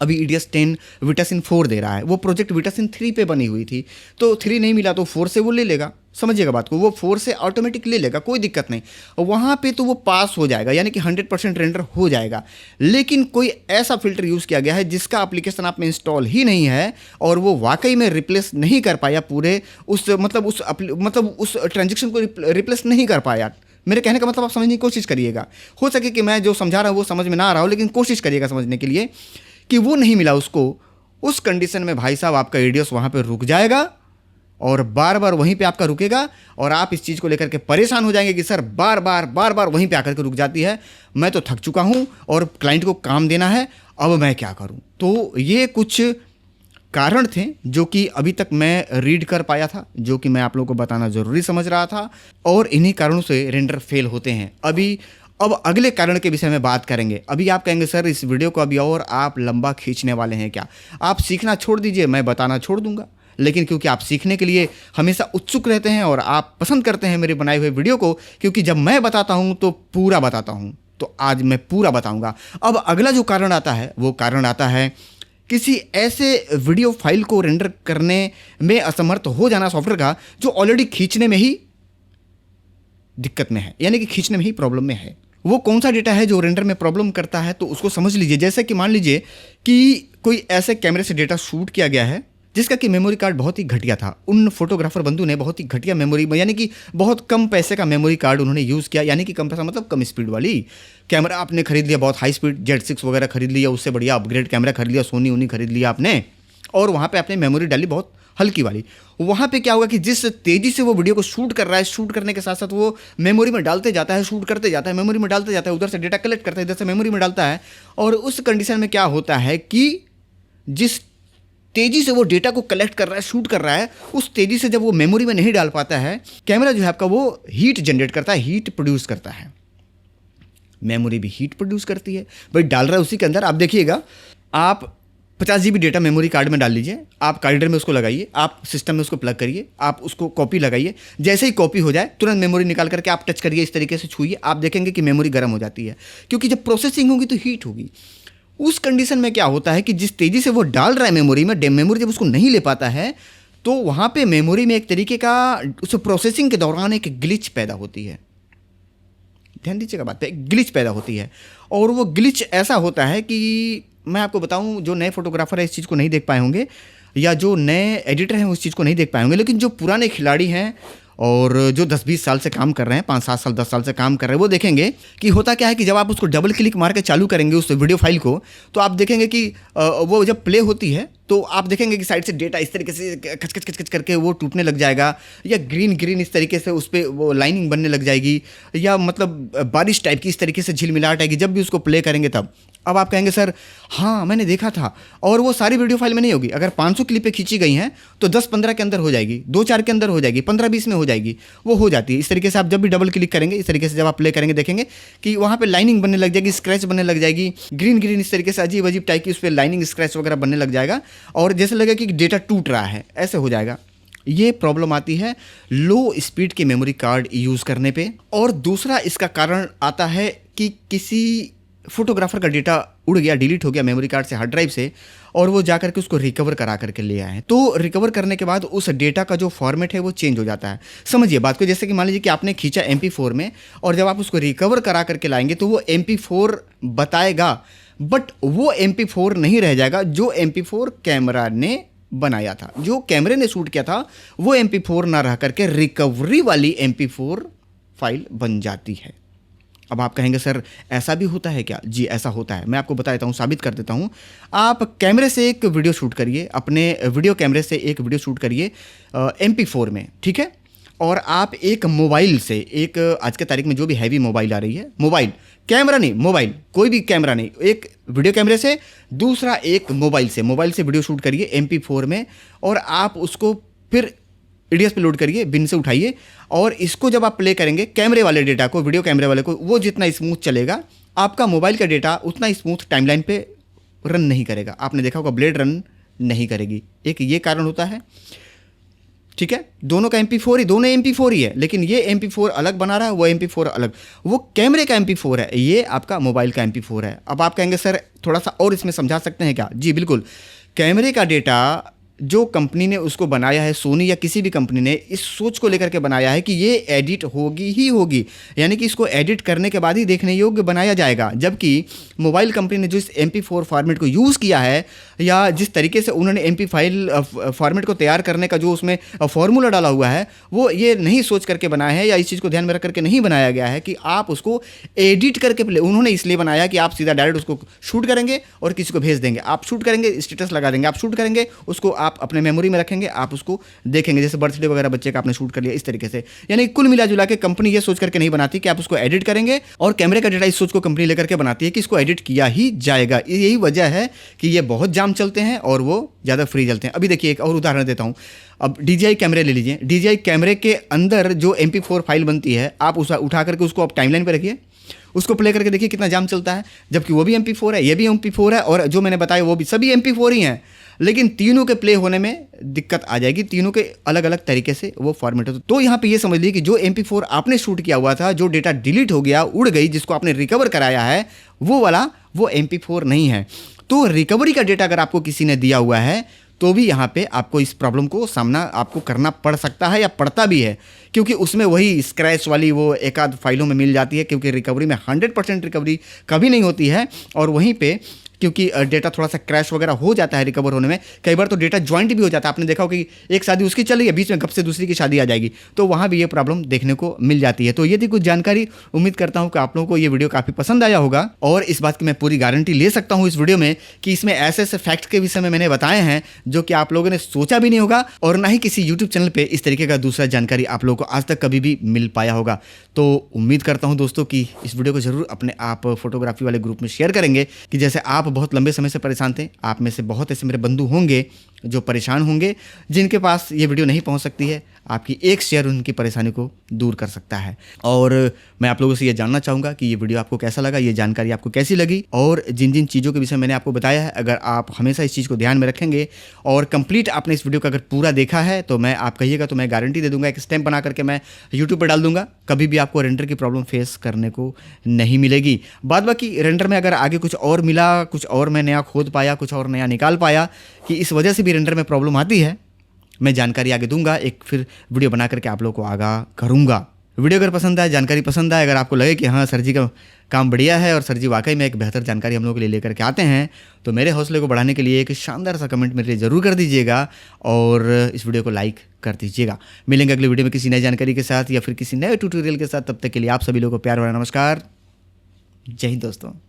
[SPEAKER 1] अभी एडीएस 10 विटासिन 4 दे रहा है, वो प्रोजेक्ट विटासिन 3 पे बनी हुई थी, तो 3 नहीं मिला तो 4 से वो ले लेगा। समझिएगा बात को, वो 4 से ऑटोमेटिक ले लेगा, कोई दिक्कत नहीं, वहाँ पे तो वो पास हो जाएगा, यानी कि 100% रेंडर हो जाएगा। लेकिन कोई ऐसा फिल्टर यूज़ किया गया है जिसका एप्लीकेशन आप में इंस्टॉल ही नहीं है, और वो वाकई में रिप्लेस नहीं कर पाया पूरे उस ट्रांजेक्शन को रिप्लेस नहीं कर पाया। मेरे कहने का मतलब आप समझने की कोशिश करिएगा। हो सके कि मैं जो समझा रहा हूँ वो समझ में ना आ रहा हो, लेकिन कोशिश करिएगा समझने के लिए कि वो नहीं मिला उसको। उस कंडीशन में भाई साहब आपका एडीएस वहाँ पे रुक जाएगा, और बार बार वहीं पे आपका रुकेगा, और आप इस चीज़ को लेकर के परेशान हो जाएंगे कि सर बार बार वहीं पे आकर के रुक जाती है, मैं तो थक चुका हूँ और क्लाइंट को काम देना है, अब मैं क्या करूँ। तो ये कुछ कारण थे जो कि अभी तक मैं रीड कर पाया था, जो कि मैं आप लोगों को बताना ज़रूरी समझ रहा था, और इन्हीं कारणों से रेंडर फेल होते हैं। अब अगले कारण के विषय में बात करेंगे। अभी आप कहेंगे सर इस वीडियो को अभी और आप लंबा खींचने वाले हैं क्या? आप सीखना छोड़ दीजिए, मैं बताना छोड़ दूंगा। लेकिन क्योंकि आप सीखने के लिए हमेशा उत्सुक रहते हैं और आप पसंद करते हैं मेरे बनाए हुए वीडियो को, क्योंकि जब मैं बताता हूं तो पूरा बताता हूं, तो आज मैं पूरा बताऊंगा। अब अगला जो कारण आता है वो कारण आता है किसी ऐसे वीडियो फाइल को रेंडर करने में असमर्थ हो जाना सॉफ्टवेयर का, जो ऑलरेडी खींचने में ही दिक्कत में है, यानी कि खींचने में ही प्रॉब्लम में है। वो कौन सा डेटा है जो रेंडर में प्रॉब्लम करता है, तो उसको समझ लीजिए। जैसे कि मान लीजिए कि कोई ऐसे कैमरे से डेटा शूट किया गया है,
[SPEAKER 2] जिसका कि मेमोरी कार्ड बहुत ही घटिया था। उन फोटोग्राफर बंधु ने बहुत ही घटिया मेमोरी, यानी कि बहुत कम पैसे का मेमोरी कार्ड उन्होंने यूज़ किया, यानी कि कम पैसा मतलब कम स्पीड वाली कैमरा आपने खरीद लिया, बहुत हाई स्पीड Z6 वगैरह खरीद लिया, उससे बढ़िया अपग्रेड कैमरा खरीद लिया, सोनी उनी खरीद लिया आपने, और वहाँ पे आपने मेमोरी डाली बहुत हल्की वाली। वहाँ पे क्या होगा कि जिस तेज़ी से वो वीडियो को शूट कर रहा है, शूट करने के साथ साथ वो मेमोरी में डालते जाता है, शूट करते जाता है, मेमोरी में डालते जाता है, उधर से डेटा कलेक्ट करता है, इधर से मेमोरी में डालता है, और उस कंडीशन में क्या होता है कि जिस तेज़ी से वो डेटा को कलेक्ट कर रहा है, शूट कर रहा है, उस तेज़ी से जब वो मेमोरी में नहीं डाल पाता है, कैमरा जो है आपका वो हीट जनरेट करता है, हीट प्रोड्यूस करता है। मेमोरी भी हीट प्रोड्यूस करती है भाई, डाल रहा है उसी के अंदर। आप देखिएगा, आप 50 GB डेटा मेमोरी कार्ड में डाल लीजिए, आप कार्ड रीडर में उसको लगाइए, आप सिस्टम में उसको प्लग करिए, आप उसको कॉपी लगाइए, जैसे ही कॉपी हो जाए तुरंत मेमोरी निकाल करके आप टच करिए, इस तरीके से छूइए, आप देखेंगे कि मेमोरी गर्म हो जाती है, क्योंकि जब प्रोसेसिंग होगी तो हीट होगी। उस कंडीशन में क्या होता है कि जिस तेज़ी से वो डाल रहा है मेमोरी में, मेमोरी जब उसको नहीं ले पाता है, तो वहाँ पे मेमोरी में एक तरीके का उस प्रोसेसिंग के दौरान एक ग्लिच पैदा होती है। ध्यान दीजिएगा बात पे, एक ग्लिच पैदा होती है, और वो ग्लिच ऐसा होता है कि मैं आपको बताऊं, जो नए फोटोग्राफर है इस चीज़ को नहीं देख पाए होंगे, या जो नए एडिटर हैं उस चीज़ को नहीं देख पाए होंगे, लेकिन जो पुराने खिलाड़ी हैं और जो 10-20 साल से काम कर रहे हैं, 5-7 साल 10 साल से काम कर रहे हैं, वो देखेंगे कि होता क्या है कि जब आप उसको डबल क्लिक मार के चालू करेंगे उस वीडियो फाइल को, तो आप देखेंगे कि वो जब प्ले होती है तो आप देखेंगे कि साइड से डेटा इस तरीके से खच खच खच खच करके वो टूटने लग जाएगा, या ग्रीन ग्रीन इस तरीके से उस पर वो लाइनिंग बनने लग जाएगी, या मतलब बारिश टाइप की इस तरीके से झिलमिलाहट आएगी जब भी उसको प्ले करेंगे तब। अब आप कहेंगे सर हाँ मैंने देखा था, और वो सारी वीडियो फाइल में नहीं होगी। अगर 500 क्लिपें खींची गई हैं तो 10-15 के अंदर हो जाएगी, 2-4 के अंदर हो जाएगी, 15-20 में हो जाएगी, वो हो जाती है। इस तरीके से आप जब भी डबल क्लिक करेंगे, इस तरीके से जब आप प्ले करेंगे, देखेंगे कि वहाँ पे लाइनिंग बनने लग जाएगी, स्क्रैच बनने लग जाएगी, ग्रीन ग्रीन इस तरीके से अजीब अजीब टाइप की उस पर लाइनिंग स्क्रैच वगैरह बनने लग जाएगा, और जैसे लगेगा कि डेटा टूट रहा है, ऐसे हो जाएगा। ये प्रॉब्लम आती है लो स्पीड के मेमोरी कार्ड यूज़ करने पे। और दूसरा इसका कारण आता है कि किसी फोटोग्राफर का डेटा उड़ गया, डिलीट हो गया मेमोरी कार्ड से, हार्ड ड्राइव से, और वो जा करके उसको रिकवर करा करके ले आए हैं। तो रिकवर करने के बाद उस डेटा का जो फॉर्मेट है वो चेंज हो जाता है। समझिए बात को, जैसे कि मान लीजिए कि आपने खींचा MP4 में, और जब आप उसको रिकवर करा करके लाएंगे तो वो MP4 बताएगा, बट वो MP4 नहीं रह जाएगा जो MP4 कैमरा ने बनाया था, जो कैमरे ने शूट किया था, वो MP4 ना रह करके रिकवरी वाली MP4 फाइल बन जाती है। अब आप कहेंगे सर ऐसा भी होता है क्या? जी ऐसा होता है, मैं आपको बता देता हूँ, साबित कर देता हूँ। आप कैमरे से एक वीडियो शूट करिए, अपने वीडियो कैमरे से एक वीडियो शूट करिए MP4 में, ठीक है, और आप एक मोबाइल से, एक आज के तारीख में जो भी हैवी मोबाइल आ रही है, मोबाइल कैमरा नहीं, मोबाइल कोई भी कैमरा नहीं, एक वीडियो कैमरे से, दूसरा एक मोबाइल से वीडियो शूट करिए MP4 में, और आप उसको फिर EDS पे लोड करिए, बिन से उठाइए, और इसको जब आप प्ले करेंगे कैमरे वाले डेटा को, वीडियो कैमरे वाले को, वो जितना स्मूथ चलेगा, आपका मोबाइल का डेटा उतना स्मूथ टाइमलाइन पे रन नहीं करेगा। आपने देखा होगा ब्लेड रन नहीं करेगी, एक ये कारण होता है, ठीक है। दोनों का MP4 ही, दोनों MP4 ही है, लेकिन ये MP4 अलग बना रहा है, वो MP4 अलग, वो कैमरे का MP4 है, ये आपका मोबाइल का MP4 है। अब आप कहेंगे सर थोड़ा सा और इसमें समझा सकते हैं क्या? जी बिल्कुल, कैमरे का डेटा जो कंपनी ने उसको बनाया है, सोनी या किसी भी कंपनी ने इस सोच को लेकर के बनाया है कि ये एडिट होगी ही होगी, यानी कि इसको एडिट करने के बाद ही देखने योग्य बनाया जाएगा। जबकि मोबाइल कंपनी ने जो इस MP4 फॉर्मेट को यूज़ किया है, या जिस तरीके से उन्होंने MP फाइल फॉर्मेट को तैयार करने का जो उसमें फॉर्मूला डाला हुआ है, वो ये नहीं सोच करके बनाया है, या इस चीज़ को ध्यान में रख करके नहीं बनाया गया है कि आप उसको एडिट करके उन्होंने इसलिए बनाया कि आप सीधा डायरेक्ट उसको शूट करेंगे और किसी को भेज देंगे, आप शूट करेंगे, स्टेटस लगा देंगे, आप शूट करेंगे, उसको आप अपने मेमोरी में रखेंगे, आप उसको देखेंगे, जैसे बर्थडे वगैरह बच्चे का आपने शूट कर लिया, इस तरीके से। यानी कुल मिला जुला के कंपनी ये सोच करके नहीं बनाती कि आप उसको एडिट करेंगे, और कैमरे का डेटा इस सोच को कंपनी लेकर के बनाती है कि इसको एडिट किया ही जाएगा। यही वजह है कि ये बहुत जाम चलते हैं और वो ज़्यादा फ्री चलते हैं। अभी देखिए एक और उदाहरण देता हूँ, अब DJI कैमरे ले लीजिए, DJI कैमरे के अंदर जो MP4 फाइल बनती है, आप उसे उठा करके उसको आप टाइमलाइन पे रखिए, उसको प्ले करके देखिए कितना जाम चलता है, जबकि वो भी MP4 है, ये भी MP4 है, और जो मैंने बताया वो भी सभी MP4 ही हैं, लेकिन तीनों के प्ले होने में दिक्कत आ जाएगी, तीनों के अलग अलग तरीके से वो फॉर्मेट है। तो यहाँ पे ये समझ लीजिए कि जो MP4 आपने शूट किया हुआ था, जो डेटा डिलीट हो गया, उड़ गई, जिसको आपने रिकवर कराया है, वो वाला वो MP4 नहीं है। तो रिकवरी का डेटा अगर आपको किसी ने दिया हुआ है तो भी यहाँ पे आपको इस प्रॉब्लम को सामना आपको करना पड़ सकता है, या पड़ता भी है, क्योंकि उसमें वही स्क्रैच वाली वो एक आध फाइलों में मिल जाती है, क्योंकि रिकवरी में 100% रिकवरी कभी नहीं होती है, और वहीं पे क्योंकि डेटा थोड़ा सा क्रैश वगैरह हो जाता है रिकवर होने में। कई बार तो डेटा ज्वाइंट भी हो जाता है। आपने देखा हो कि एक शादी उसकी चल रही है, बीच में गप से दूसरी की शादी आ जाएगी, तो वहाँ भी ये प्रॉब्लम देखने को मिल जाती है। तो ये थी कुछ जानकारी। उम्मीद करता हूँ कि आप लोगों को ये वीडियो काफ़ी पसंद आया होगा, और इस बात की मैं पूरी गारंटी ले सकता हूँ इस वीडियो में कि इसमें ऐसे ऐसे फैक्ट के विषय में मैंने बताए हैं जो कि आप लोगों ने सोचा भी नहीं होगा, और ना ही किसी यूट्यूब चैनल पे इस तरीके का दूसरा जानकारी आप लोगों को आज तक कभी भी मिल पाया होगा। तो उम्मीद करता हूं दोस्तों कि इस वीडियो को जरूर अपने आप फोटोग्राफी वाले ग्रुप में शेयर करेंगे, कि जैसे आप बहुत लंबे समय से परेशान थे, आप में से बहुत ऐसे मेरे बंधु होंगे जो परेशान होंगे, जिनके पास ये वीडियो नहीं पहुंच सकती है। आपकी एक शेयर उनकी परेशानी को दूर कर सकता है। और मैं आप लोगों से ये जानना चाहूँगा कि ये वीडियो आपको कैसा लगा, ये जानकारी आपको कैसी लगी, और जिन जिन चीज़ों के विषय मैंने आपको बताया है, अगर आप हमेशा इस चीज़ को ध्यान में रखेंगे और कंप्लीट आपने इस वीडियो को अगर पूरा देखा है, तो मैं आप कहिएगा तो मैं गारंटी दे दूंगा, एक स्टैम्प बना करके मैं यूट्यूब पर डाल दूंगा, कभी भी आपको रेंडर की प्रॉब्लम फेस करने को नहीं मिलेगी। बाद बाकी रेंडर में अगर आगे कुछ और मिला, कुछ और मैं नया खोद पाया, कुछ और नया निकाल पाया कि इस वजह से भी रेंडर में प्रॉब्लम आती है, मैं जानकारी आगे दूंगा, एक फिर वीडियो बना करके आप लोगों को आगाह करूंगा। वीडियो अगर पसंद आए, जानकारी पसंद आए, अगर आपको लगे कि हाँ सर जी का काम बढ़िया है और सर जी वाकई में एक बेहतर जानकारी हम लोगों के लिए लेकर के आते हैं, तो मेरे हौसले को बढ़ाने के लिए एक शानदार सा कमेंट मेरे लिए ज़रूर कर दीजिएगा, और इस वीडियो को लाइक कर दीजिएगा। मिलेंगे अगले वीडियो में किसी नई जानकारी के साथ या फिर किसी नए ट्यूटोरियल के साथ। तब तक के लिए आप सभी लोगों को प्यार भरा नमस्कार। जय हिंद दोस्तों।